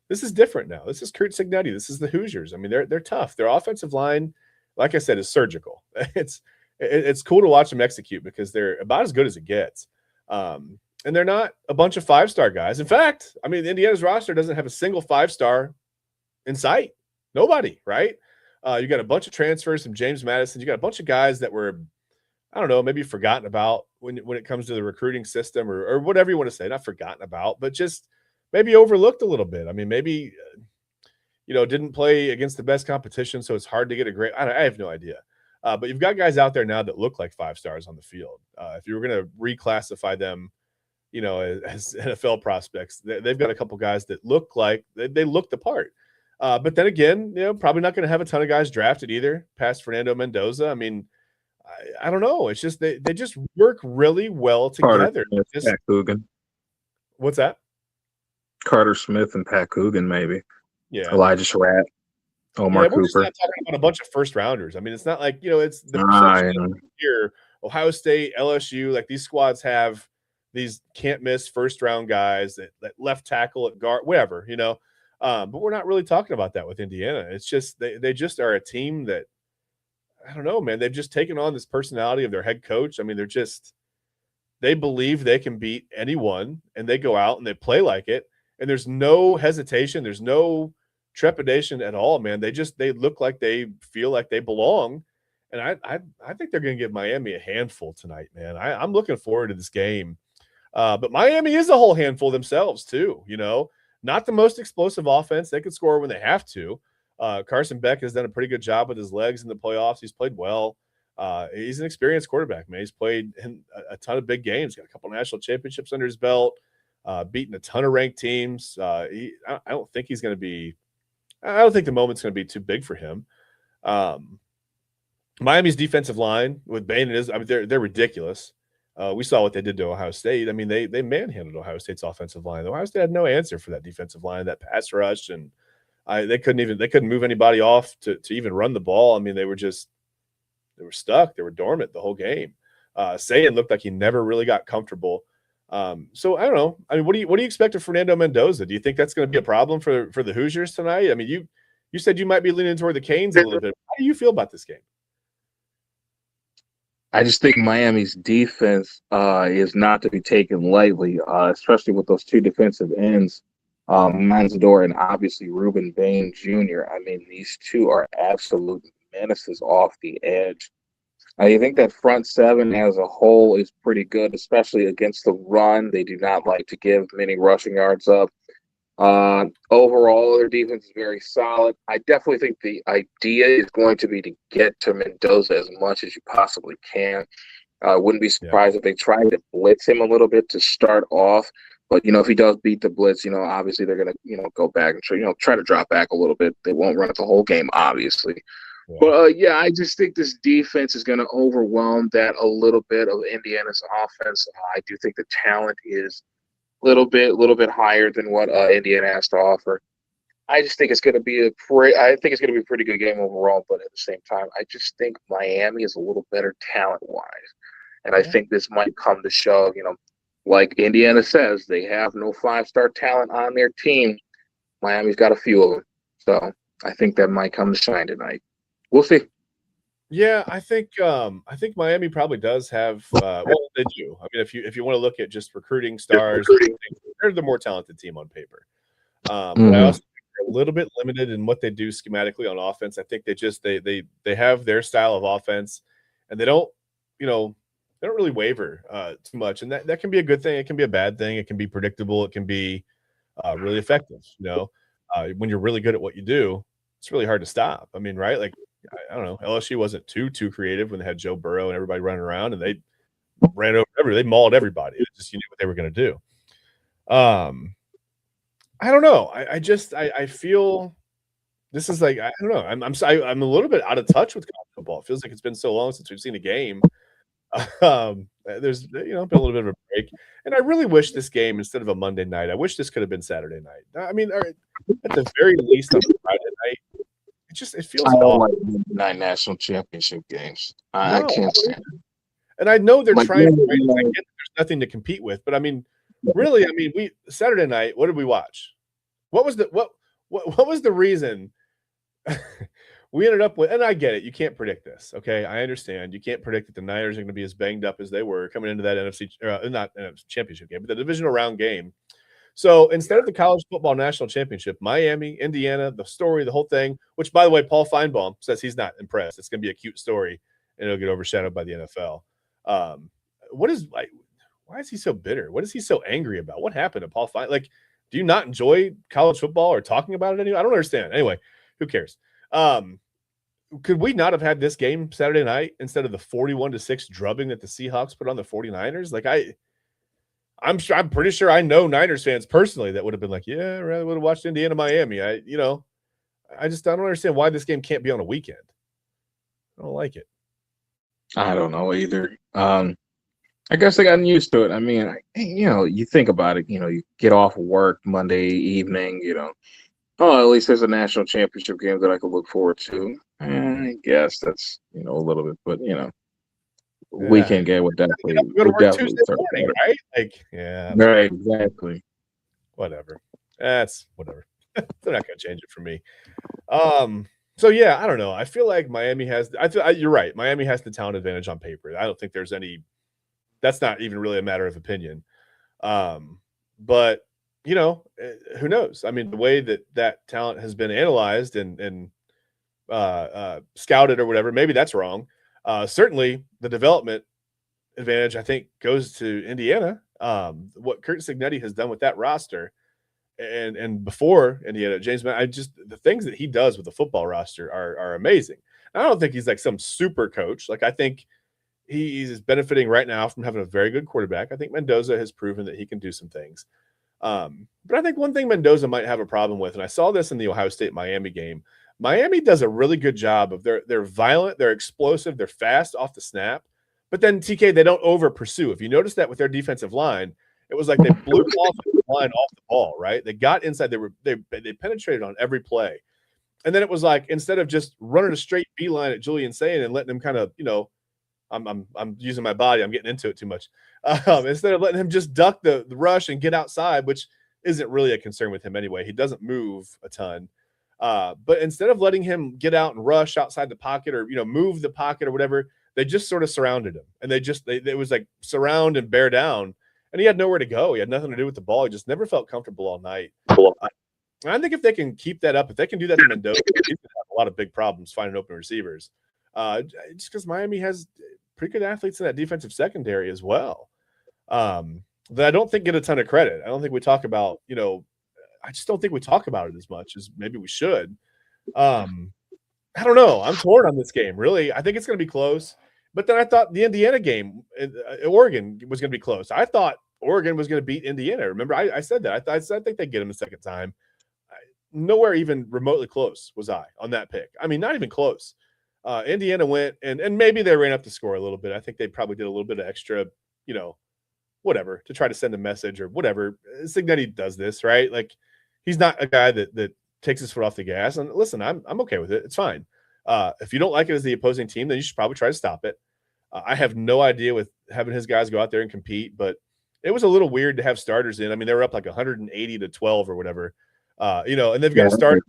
this is different now. This is Kurt Signetti. This is the Hoosiers. I mean, they're tough. Their offensive line, like I said, is surgical. It's cool to watch them execute because they're about as good as it gets. And they're not a bunch of 5-star guys. In fact, I mean, Indiana's roster doesn't have a single 5-star in sight. Nobody, right? You got a bunch of transfers from James Madison. You got a bunch of guys that were I don't know, maybe forgotten about when it comes to the recruiting system or whatever you want to say. Not forgotten about, but just maybe overlooked a little bit. I mean, maybe didn't play against the best competition, so it's hard to get a great. I have no idea. But you've got guys out there now that look like 5 stars on the field. If you were going to reclassify them, as NFL prospects, they've got a couple guys that look like they look the part. But then again, probably not going to have a ton of guys drafted either past Fernando Mendoza. I mean, I don't know. It's just they just work really well together. Pat Coogan. What's that? Carter Smith and Pat Coogan, maybe. Yeah. Elijah Schratt. Omar we're Cooper. Just not talking about a bunch of first rounders. I mean, it's not like, it's the perception here. Ohio State, LSU, like these squads have these can't miss first round guys that left tackle at guard, whatever, but we're not really talking about that with Indiana. It's just, they just are a team that, I don't know, man, they've just taken on this personality of their head coach. I mean, they believe they can beat anyone, and they go out and they play like it. And there's no hesitation. There's no trepidation at all, man. They look like they feel like they belong. And I think they're going to give Miami a handful tonight, man. I'm looking forward to this game. But Miami is a whole handful themselves too, not the most explosive offense. They could score when they have to. Carson Beck has done a pretty good job with his legs in the playoffs. He's played well. He's an experienced quarterback, man. He's played in a ton of big games, got a couple national championships under his belt, beaten a ton of ranked teams. I don't think he's going to be – I don't think the moment's going to be too big for him. Miami's defensive line with Bain and they're ridiculous. We saw what they did to Ohio State. I mean, they manhandled Ohio State's offensive line. Ohio State had no answer for that defensive line, that pass rush, and they couldn't move anybody off to even run the ball. I mean, they were stuck. They were dormant the whole game. Sayan looked like he never really got comfortable. So I don't know. I mean, what do you expect of Fernando Mendoza? Do you think that's going to be a problem for the Hoosiers tonight? I mean, you said you might be leaning toward the Canes a little bit. How do you feel about this game? I just think Miami's defense is not to be taken lightly, especially with those 2 defensive ends, Manzador and obviously Ruben Bain Jr. I mean, these 2 are absolute menaces off the edge. I think that front 7 as a whole is pretty good, especially against the run. They do not like to give many rushing yards up. Overall, their defense is very solid. I definitely think the idea is going to be to get to Mendoza as much as you possibly can. I wouldn't be surprised if they tried to blitz him a little bit to start off. But, if he does beat the blitz, obviously they're going to, go back and try to drop back a little bit. They won't run it the whole game, obviously. Yeah. But, I just think this defense is going to overwhelm that a little bit of Indiana's offense. I do think the talent is little bit higher than what Indiana has to offer. I just think it's going to be a pretty good game overall. But at the same time, I just think Miami is a little better talent-wise, and I think this might come to show. Like Indiana says, they have no 5-star talent on their team. Miami's got a few of them, so I think that might come to shine tonight. We'll see. Yeah, I think Miami probably does have. Well, they do. I mean, if you want to look at just recruiting stars, they're the more talented team on paper. But I also think they're a little bit limited in what they do schematically on offense. I think they have their style of offense, and they don't really waver too much, and that can be a good thing. It can be a bad thing. It can be predictable. It can be really effective. When you're really good at what you do, it's really hard to stop. I mean, right? Like, I don't know. LSU wasn't too creative when they had Joe Burrow and everybody running around, and they ran over they mauled everybody. It just, you knew what they were going to do. I don't know. I feel this is like, I don't know. I'm a little bit out of touch with college football. It feels like it's been so long since we've seen a game. There's been a little bit of a break, and I really wish this game, instead of a Monday night, I wish this could have been Saturday night. I mean, at the very least on Friday night. It feels I don't like 9 national championship games. I can't stand it. And I know they're trying to. I get that there's nothing to compete with, but I mean, really, we Saturday night. What did we watch? What was the reason we ended up with? And I get it. You can't predict this. Okay, I understand. You can't predict that the Niners are going to be as banged up as they were coming into that not NFC championship game, but the divisional round game. So instead of the college football national championship, Miami, Indiana, the story, the whole thing, which, by the way, Paul Feinbaum says he's not impressed. It's going to be a cute story, and it'll get overshadowed by the NFL. What is like? Why is he so bitter? What is he so angry about? What happened to Paul Fine? Like, do you not enjoy college football or talking about it anymore? I don't understand. Anyway, who cares? Could we not have had this game Saturday night instead of the 41-6 drubbing that the Seahawks put on the 49ers? Like, I'm pretty sure I know Niners fans personally that would have been like, yeah, I rather would have watched Indiana Miami. I don't understand why this game can't be on a weekend. I don't like it. I don't know either. I guess I gotten used to it. I mean, you think about it, you get off work Monday evening, oh, at least there's a national championship game that I could look forward to. I guess that's, a little bit, but, weekend game would definitely, go to work Tuesday morning, right? Like, yeah. Right, exactly. Whatever. That's whatever. They're not going to change it for me. So yeah, I don't know. I feel like Miami has. You're right. Miami has the talent advantage on paper. I don't think there's any. That's not even really a matter of opinion. But who knows? I mean, the way that talent has been analyzed and scouted or whatever, maybe that's wrong. Certainly, the development advantage I think goes to Indiana. What Kurt Cignetti has done with that roster. And before Indiana, the things that he does with the football roster are amazing. I don't think he's like some super coach. Like, I think he's benefiting right now from having a very good quarterback. I think Mendoza has proven that he can do some things. But I think one thing Mendoza might have a problem with, and I saw this in the Ohio State-Miami game, Miami does a really good job of they're violent, they're explosive, they're fast off the snap, but then TK, they don't over pursue. If you notice that with their defensive line, it was like they blew off the line off the ball, right? They got inside. They penetrated on every play. And then it was like, instead of just running a straight beeline at Julian Sayin and letting him kind of, I'm using my body. I'm getting into it too much. Instead of letting him just duck the rush and get outside, which isn't really a concern with him anyway. He doesn't move a ton. But instead of letting him get out and rush outside the pocket or, move the pocket or whatever, they just sort of surrounded him. And it was like surround and bear down. And he had nowhere to go. He had nothing to do with the ball. He just never felt comfortable all night. I think if they can keep that up, if they can do that to Mendoza, he's going to have a lot of big problems finding open receivers. Just because Miami has pretty good athletes in that defensive secondary as well. That I don't think get a ton of credit. I don't think we talk about, I just don't think we talk about it as much as maybe we should. I don't know. I'm torn on this game, really. I think it's going to be close. But then I thought the Indiana game, Oregon, was going to be close. I thought Oregon was going to beat Indiana. Remember, I said that. I think they'd get them a second time. Nowhere even remotely close was I on that pick. I mean, not even close. Indiana went, and maybe they ran up the score a little bit. I think they probably did a little bit of extra, whatever, to try to send a message or whatever. Cignetti does this, right? Like, he's not a guy that takes his foot off the gas. And listen, I'm okay with it. It's fine. If you don't like it as the opposing team, then you should probably try to stop it. I have no idea with having his guys go out there and compete, but it was a little weird to have starters in. I mean, they were up like 180-12 or whatever, and they've got to start.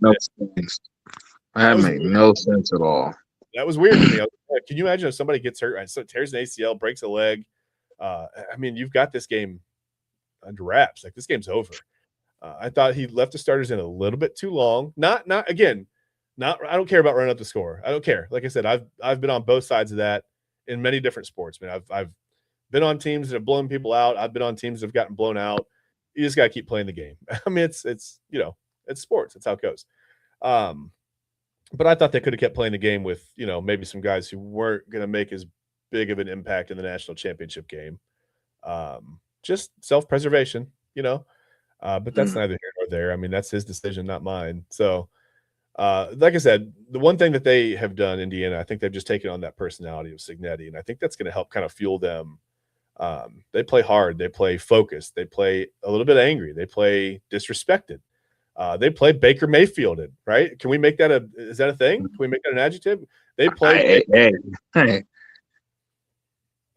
That made no sense at all. That was weird to me. Can you imagine if somebody gets hurt, tears an ACL, breaks a leg? I mean, you've got this game under wraps. Like, this game's over. I thought he left the starters in a little bit too long. I don't care about running up the score. I don't care. Like I said, I've been on both sides of that in many different sports. Man, I've been on teams that have blown people out. I've been on teams that have gotten blown out. You just got to keep playing the game. I mean, it's sports. That's how it goes. But I thought they could have kept playing the game with, maybe some guys who weren't going to make as big of an impact in the national championship game. Just self-preservation, but that's neither here nor there. I mean, that's his decision, not mine. So, like I said, the one thing that they have done, Indiana, I think they've just taken on that personality of Cignetti, and I think that's going to help kind of fuel them. They play hard. They play focused. They play a little bit angry. They play disrespected. They play Baker Mayfielded, right? Can we make that is that a thing? Can we make that an adjective? They play. Hey.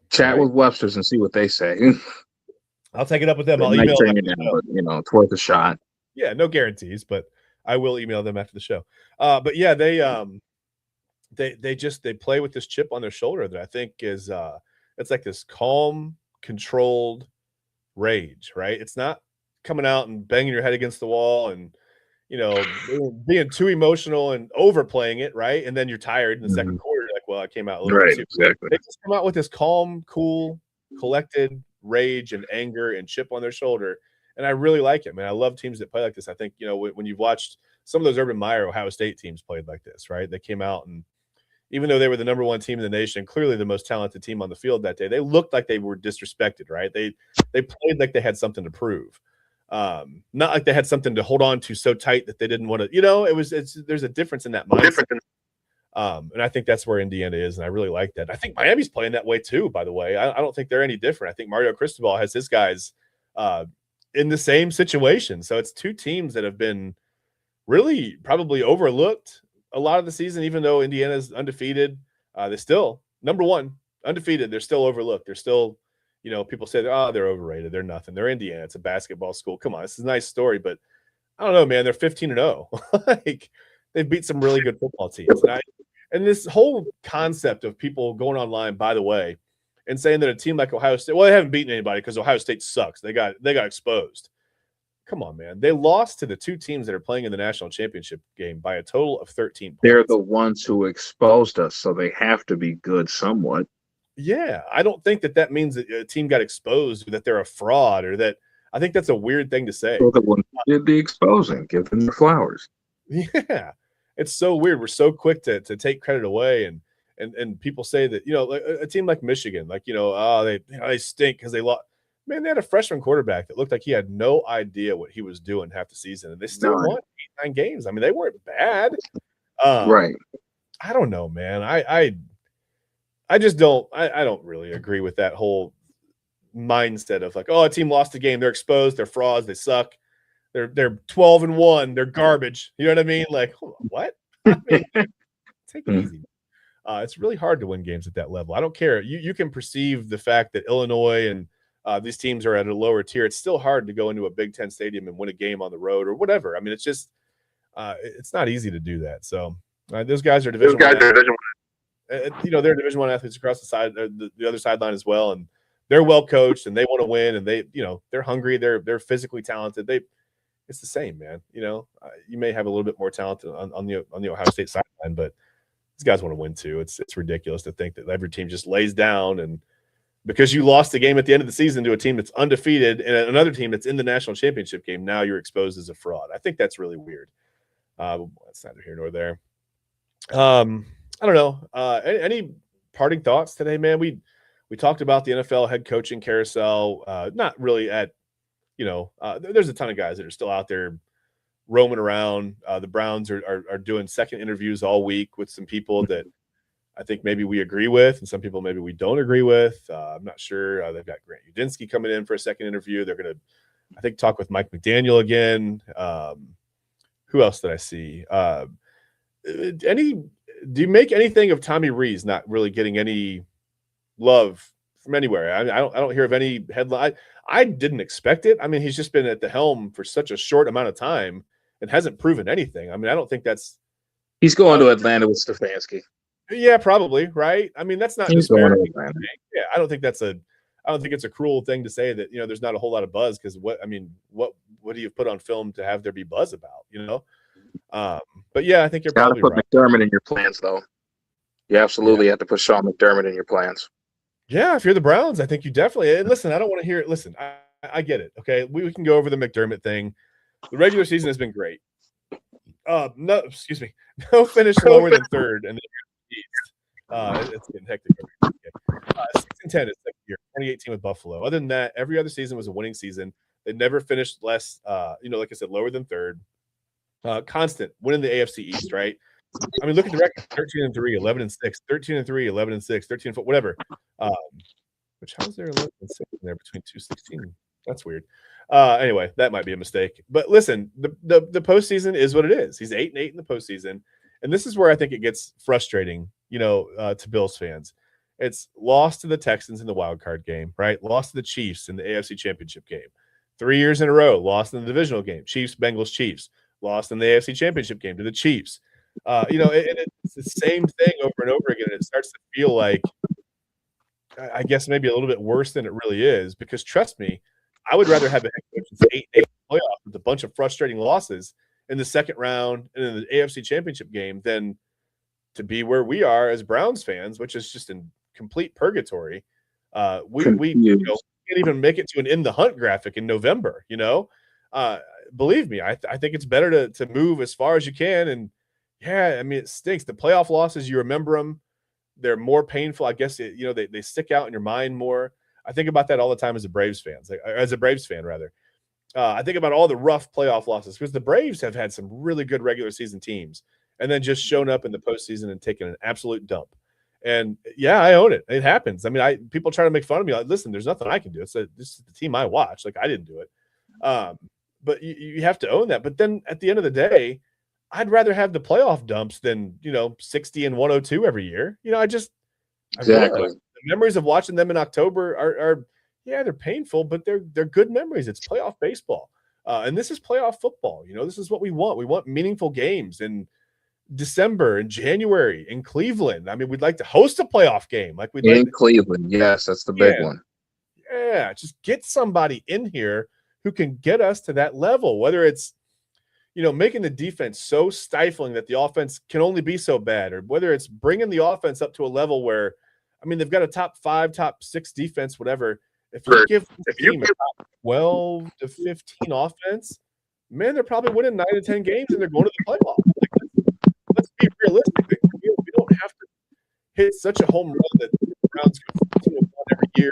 Chat with Webster's and see what they say. I'll take it up with them. I'll email them. But, it's worth a shot. Yeah, no guarantees, but I will email them after the show. But yeah, they play with this chip on their shoulder that I think is it's like this calm, controlled rage, right? It's not coming out and banging your head against the wall and being too emotional and overplaying it, right? And then you're tired in the second quarter, like, well, I came out a little bit too. Exactly. They just come out with this calm, cool, collected rage and anger and chip on their shoulder. And I really like it, man. I love teams that play like this. I think, when you've watched some of those Urban Meyer Ohio State teams played like this, right? They came out and even though they were the number one team in the nation, clearly the most talented team on the field that day, they looked like they were disrespected, right? They played like they had something to prove. Not like they had something to hold on to so tight that they didn't want to, there's a difference in that mindset. And I think that's where Indiana is, and I really like that. I think Miami's playing that way too, by the way. I don't think they're any different. I think Mario Cristobal has his guys in the same situation. So it's two teams that have been really probably overlooked a lot of the season, even though Indiana's undefeated. They're still number one, undefeated. They're still overlooked. They're still, people say, oh, they're overrated. They're nothing. They're Indiana. It's a basketball school. Come on, this is a nice story, but I don't know, man. They're 15-0. Like they've beat some really good football teams. And this whole concept of people going online, by the way, and saying that a team like Ohio State, well, they haven't beaten anybody because Ohio State sucks. They got exposed. Come on, man. They lost to the two teams that are playing in the national championship game by a total of 13 points. They're the ones who exposed us, so they have to be good somewhat. Yeah, I don't think that means that a team got exposed or that they're a fraud or that – I think that's a weird thing to say. Well, the one who did the exposing, give them their flowers. Yeah. It's so weird. We're so quick to take credit away and people say that, like a team like Michigan, like, they stink because they lost. Man, they had a freshman quarterback that looked like he had no idea what he was doing half the season, and they still won 8-9 games. I mean, they weren't bad. Right. I don't know, man. I just don't – I don't really agree with that whole mindset of like, oh, a team lost a game. They're exposed. They're frauds. They suck. They're 12-1. They're garbage. You know what I mean? Like, hold on, what? I mean, take it easy. It's really hard to win games at that level. I don't care. You can perceive the fact that Illinois and these teams are at a lower tier. It's still hard to go into a Big Ten stadium and win a game on the road or whatever. I mean, it's just it's not easy to do that. So those guys are Division I. They're Division I athletes across the side, the other sideline as well, and they're well coached and they want to win and they're hungry. They're physically talented. It's the same, man. You may have a little bit more talent on the Ohio State sideline, but these guys want to win too. It's ridiculous to think that every team just lays down and because you lost the game at the end of the season to a team that's undefeated and another team that's in the national championship game, now you're exposed as a fraud. I think that's really weird. That's neither here nor there. I don't know. Any parting thoughts today, man? We talked about the NFL head coaching carousel. Not really at. There's a ton of guys that are still out there roaming around. The Browns are doing second interviews all week with some people that I think maybe we agree with and some people maybe we don't agree with. I'm not sure. They've got Grant Udinsky coming in for a second interview. They're going to, I think, talk with Mike McDaniel again. Who else did I see? Do you make anything of Tommy Rees not really getting any love from anywhere? I don't hear of any headline. I didn't expect it. I mean, he's just been at the helm for such a short amount of time and hasn't proven anything. I mean, I don't think that's. He's going to Atlanta with Stefanski. Yeah, probably, right? I mean, that's not disparaging. Yeah, I don't think it's a cruel thing to say that, there's not a whole lot of buzz because what do you put on film to have there be buzz about, But yeah, I think you're probably right. Put McDermott in your plans, though. You absolutely have to put Sean McDermott in your plans. Yeah, if you're the Browns, I think you definitely. And listen, I don't want to hear it. Listen, I get it. Okay, we can go over the McDermott thing. The regular season has been great. No finish lower than third, and it's getting hectic. 6-10 is second year, 2018 with Buffalo. Other than that, every other season was a winning season. They never finished less. Like I said, lower than third. Constant winning the AFC East, right? I mean, look at the record: 13-3, 11-6, 13-3, 11-6, 13-4, whatever. Which how's there 11-6 in there between 216? That's weird. Anyway, that might be a mistake. But listen, the postseason is what it is. He's 8-8 in the postseason, and this is where I think it gets frustrating, to Bills fans. It's lost to the Texans in the wild card game, right? Lost to the Chiefs in the AFC Championship game. 3 years in a row, lost in the divisional game. Chiefs, Bengals, Chiefs. Lost in the AFC Championship game to the Chiefs. It's the same thing over and over again. It starts to feel like, I guess, maybe a little bit worse than it really is. Because trust me, I would rather have a head coach that's 8-8 playoff with a bunch of frustrating losses in the second round and in the AFC Championship game than to be where we are as Browns fans, which is just in complete purgatory. We can't even make it to an in the hunt graphic in November. Believe me, I think it's better to move as far as you can. And yeah, I mean, it stinks. The playoff losses, you remember them. They're more painful. I guess they stick out in your mind more. I think about that all the time as a Braves fan, rather. I think about all the rough playoff losses because the Braves have had some really good regular season teams and then just shown up in the postseason and taken an absolute dump. And yeah, I own it. It happens. I mean, people try to make fun of me. Like, listen, there's nothing I can do. This is the team I watch. Like, I didn't do it. But you have to own that. But then at the end of the day, I'd rather have the playoff dumps than 60 and 102 every year. Exactly. The memories of watching them in October are they're painful, but they're good memories. It's playoff baseball, and this is playoff football. This is what we want. We want meaningful games in December and January in Cleveland. I mean, we'd like to host a playoff game, like we'd like Cleveland. Yes, that's the big one. Yeah, just get somebody in here who can get us to that level. Whether it's making the defense so stifling that the offense can only be so bad, or whether it's bringing the offense up to a level where, I mean, they've got a top 5, top 6 defense, whatever. If you give the team a top 12 to 15 offense, man, they're probably winning 9 to 10 games and they're going to the playoffs. Like, let's be realistic. We don't have to hit such a home run that the Browns go 15-1 every year.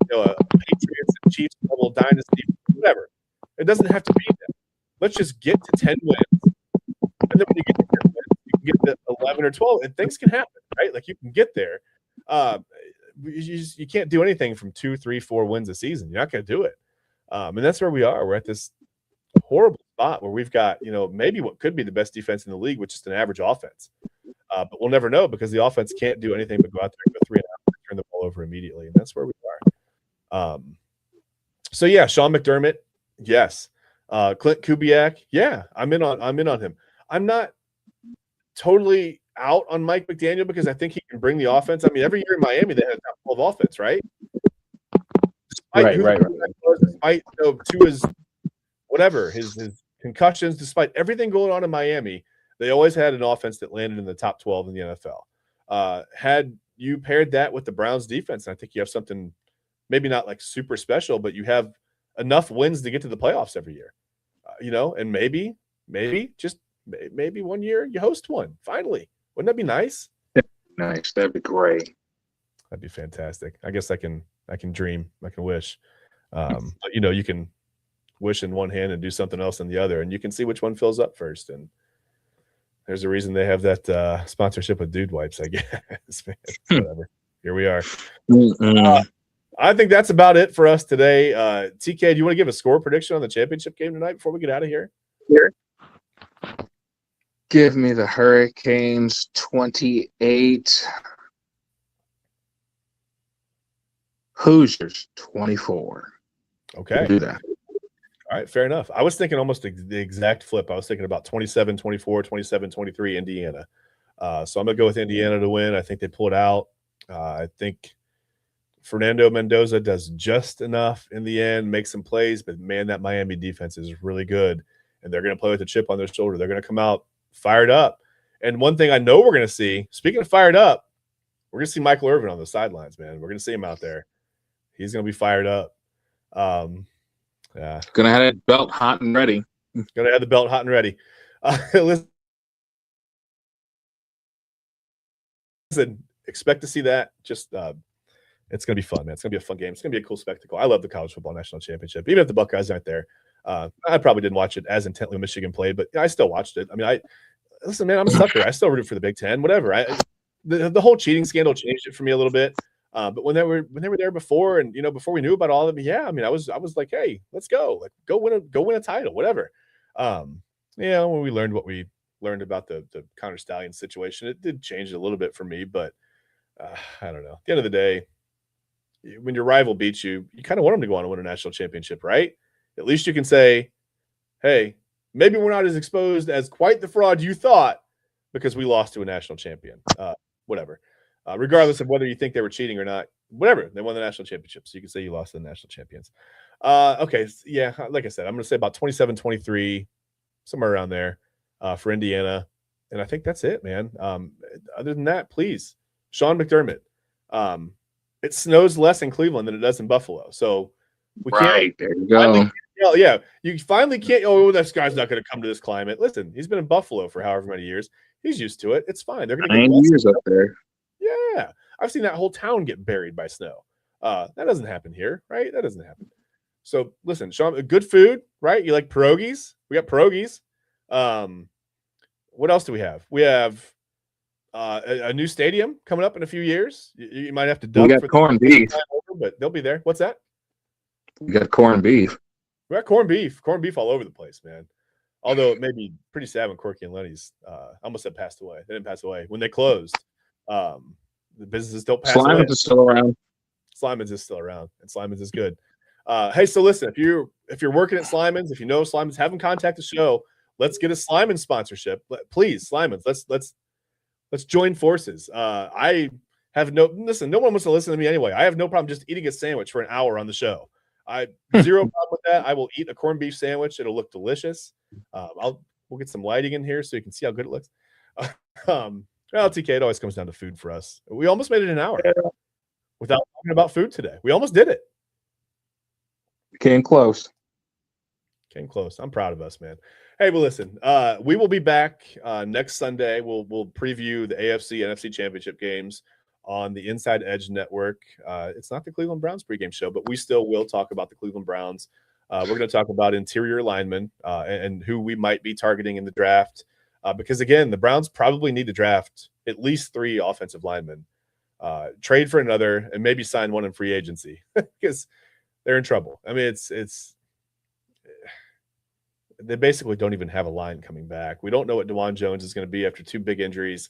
They're a Patriots and Chiefs level dynasty, whatever. It doesn't have to be that. Let's just get to 10 wins. And then when you get to 10 wins, you can get to 11 or 12, and things can happen, right? Like, you can get there. You can't do anything from 2, 3, 4 wins a season. You're not going to do it. And that's where we are. We're at this horrible spot where we've got, maybe what could be the best defense in the league with just an average offense. But we'll never know because the offense can't do anything but go out there and go 3 and out and turn the ball over immediately. And that's where we are. So yeah, Sean McDermott, yes. Clint Kubiak, yeah, I'm in on him. I'm not totally out on Mike McDaniel because I think he can bring the offense. I mean, every year in Miami they had a top 12 offense, right? Despite despite Tua's whatever, his concussions, despite everything going on in Miami, they always had an offense that landed in the top 12 in the NFL. Had you paired that with the Browns defense, I think you have something maybe not like super special, but you have enough wins to get to the playoffs every year. And maybe just maybe one year you host one finally. Wouldn't that be nice? Nice. That'd be great. That'd be fantastic. I guess I can dream. I can wish. But you can wish in one hand and do something else in the other, and you can see which one fills up first. And there's a reason they have that sponsorship with Dude Wipes, I guess. Whatever. Here we are. I think that's about it for us today. TK, do you want to give a score prediction on the championship game tonight before we get out of here? Sure. Give me the Hurricanes 28. Hoosiers 24. Okay. We'll do that. All right, fair enough. I was thinking almost the exact flip. I was thinking about 27-24, 27-23 Indiana. So I'm going to go with Indiana to win. I think they pull it out. I think Fernando Mendoza does just enough in the end, make some plays, but man, that Miami defense is really good, and they're going to play with a chip on their shoulder. They're going to come out fired up. And one thing I know we're going to see, speaking of fired up, we're going to see Michael Irvin on the sidelines, man. We're going to see him out there. He's going to be fired up. Yeah. Going to have that belt hot and ready. Going to have the belt hot and ready. Listen, expect to see that. Just it's going to be fun, man. It's going to be a fun game. It's going to be a cool spectacle. I love the College Football National Championship. Even if the Buckeyes aren't there, I probably didn't watch it as intently when Michigan played, but I still watched it. I mean, listen, man, I'm a sucker. I still rooted for the Big Ten, whatever. The whole cheating scandal changed it for me a little bit. But when they were there before, and before we knew about all of it, yeah, I mean, I was like, hey, let's go, like go win a title, whatever. When we learned what we learned about the Connor Stallion situation, it did change it a little bit for me. But I don't know. At the end of the day, when your rival beats you, you kind of want them to go on and win a national championship, right? At least you can say, hey, maybe we're not as exposed as quite the fraud you thought because we lost to a national champion. Whatever. Regardless of whether you think they were cheating or not, whatever. They won the national championship, so you can say you lost to the national champions. Okay, yeah, like I said, I'm going to say about 27-23, somewhere around there for Indiana. And I think that's it, man. Other than that, please, Sean McDermott. It snows less in Cleveland than it does in Buffalo. So we can't. There you go. Yeah, you finally can't. Oh, this guy's not going to come to this climate. Listen, he's been in Buffalo for however many years. He's used to it. It's fine. They're going to get 9 years up there. Yeah, I've seen that whole town get buried by snow. That doesn't happen here, right? That doesn't happen. So listen, Sean, good food, right? You like pierogies? We got pierogies. What else do we have? We have a new stadium coming up in a few years. You might have to dub for corned beef, but they'll be there. What's that? We got corned beef. We got corned beef all over the place, man. Although it may be pretty sad when Corky and Lenny's almost had passed away. They didn't pass away when they closed. The businesses don't pass away. Slimans is still around. Slimans is still around, and Slimans is good. Hey, so listen, if you're working at Slimans, if you know Slimans, have them contact the show. Let's get a Slimans sponsorship, please. Slimans, let's join forces. I have no one wants to listen to me anyway. I have no problem just eating a sandwich for an hour on the show. I zero problem with that. I will eat a corned beef sandwich. It'll look delicious. We'll get some lighting in here so you can see how good it looks. Well, TK, it always comes down to food for us. We almost made it an hour without talking about food today. We almost did it. Came close. I'm proud of us, man. Hey, well, listen, we will be back next Sunday. We'll preview the AFC NFC Championship games on the Inside Edge Network. It's not the Cleveland Browns pregame show, but we still will talk about the Cleveland Browns. We're going to talk about interior linemen and who we might be targeting in the draft. Because, again, the Browns probably need to draft at least 3 offensive linemen, trade for another, and maybe sign one in free agency because they're in trouble. I mean, it's they basically don't even have a line coming back. We don't know what DeJuan Jones is going to be after 2 big injuries.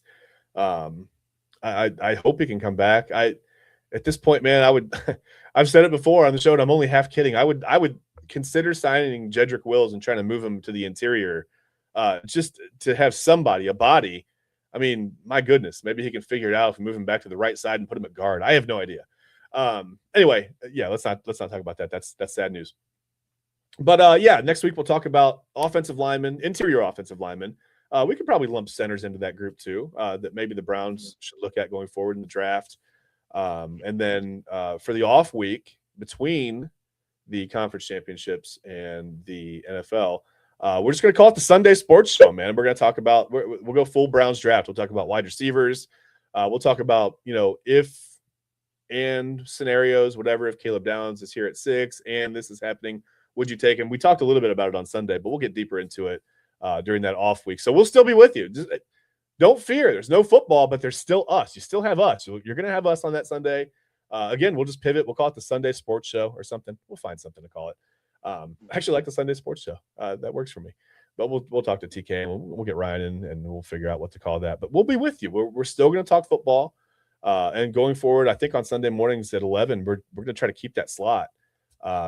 I hope he can come back. At this point, man, I've said it before on the show, and I'm only half kidding. I would consider signing Jedrick Wills and trying to move him to the interior, just to have somebody, a body. I mean, my goodness, maybe he can figure it out if we move him back to the right side and put him at guard. I have no idea. Anyway, yeah, let's not talk about that. That's sad news. But yeah, next week we'll talk about offensive linemen, interior offensive linemen. We could probably lump centers into that group too, that maybe the Browns should look at going forward in the draft. And then for the off week between the conference championships and the NFL, we're just going to call it the Sunday Sports Show, man. We're going to talk about, we'll go full Browns draft. We'll talk about wide receivers. We'll talk about, if and scenarios, whatever, if Caleb Downs is here at 6 and this is happening, would you take him? We talked a little bit about it on Sunday, but we'll get deeper into it during that off week. So we'll still be with you. Just, don't fear. There's no football, but there's still us. You still have us. You're going to have us on that Sunday. Again, we'll just pivot. We'll call it the Sunday Sports Show or something. We'll find something to call it. I actually like the Sunday Sports Show. That works for me. But we'll talk to TK and we'll get Ryan in and we'll figure out what to call that. But we'll be with you. We're still going to talk football. And going forward, I think on Sunday mornings at 11, we're going to try to keep that slot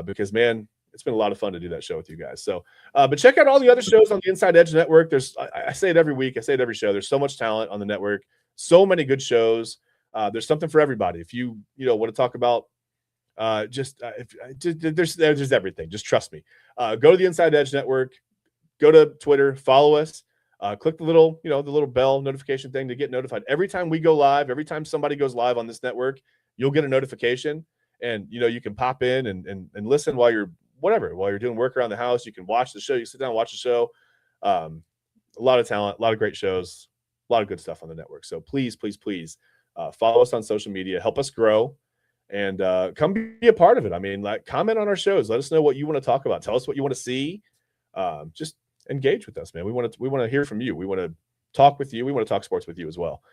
because, man, it's been a lot of fun to do that show with you guys. So, but check out all the other shows on the Inside Edge Network. I say it every week. I say it every show. There's so much talent on the network. So many good shows. There's something for everybody. If you want to talk about there's everything. Just trust me. Go to the Inside Edge Network. Go to Twitter. Follow us. Click the little bell notification thing to get notified every time we go live. Every time somebody goes live on this network, you'll get a notification, and you can pop in and listen while you're doing work around the house. You can watch the show. You can sit down and watch the show. A lot of talent, a lot of great shows, a lot of good stuff on the network. So please, please, please follow us on social media. Help us grow, and come be a part of it. I mean, comment on our shows. Let us know what you want to talk about. Tell us what you want to see. Just engage with us, man. We want to hear from you. We want to talk with you. We want to talk sports with you as well.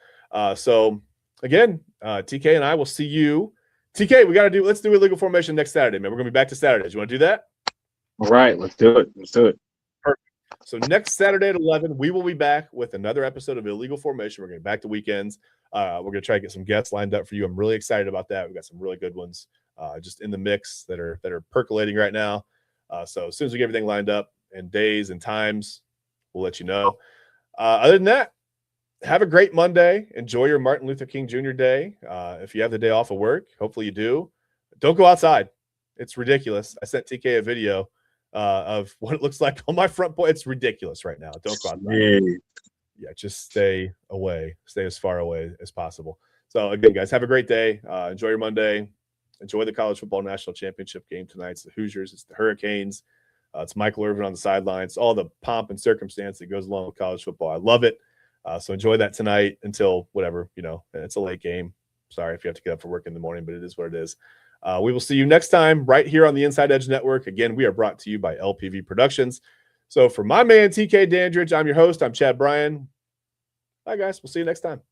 So again, TK and I will see you. TK, let's do illegal formation next Saturday, man. We're going to be back to Saturdays. You want to do that? All right, let's do it. Perfect. So next Saturday at 11, we will be back with another episode of Illegal Formation. We're going back to weekends. We're going to try to get some guests lined up for you. I'm really excited about that. We've got some really good ones just in the mix that are percolating right now. So as soon as we get everything lined up and days and times, we'll let you know. Other than that, have a great Monday. Enjoy your Martin Luther King Jr. Day. If you have the day off of work, hopefully you do. Don't go outside. It's ridiculous. I sent TK a video of what it looks like on my front porch. It's ridiculous right now. Don't go outside. just stay away. Stay as far away as possible. So again, guys, have a great day. Enjoy your Monday. Enjoy the college football national championship game tonight. It's the Hoosiers. It's the Hurricanes. It's Michael Irvin on the sidelines. All the pomp and circumstance that goes along with college football. I love it. So enjoy that tonight until whatever, it's a late game. Sorry if you have to get up for work in the morning, but it is what it is. We will see you next time right here on the Inside Edge Network. Again, we are brought to you by LPV Productions. So for my man, TK Dandridge, I'm your host. I'm Chad Bryan. Bye, guys. We'll see you next time.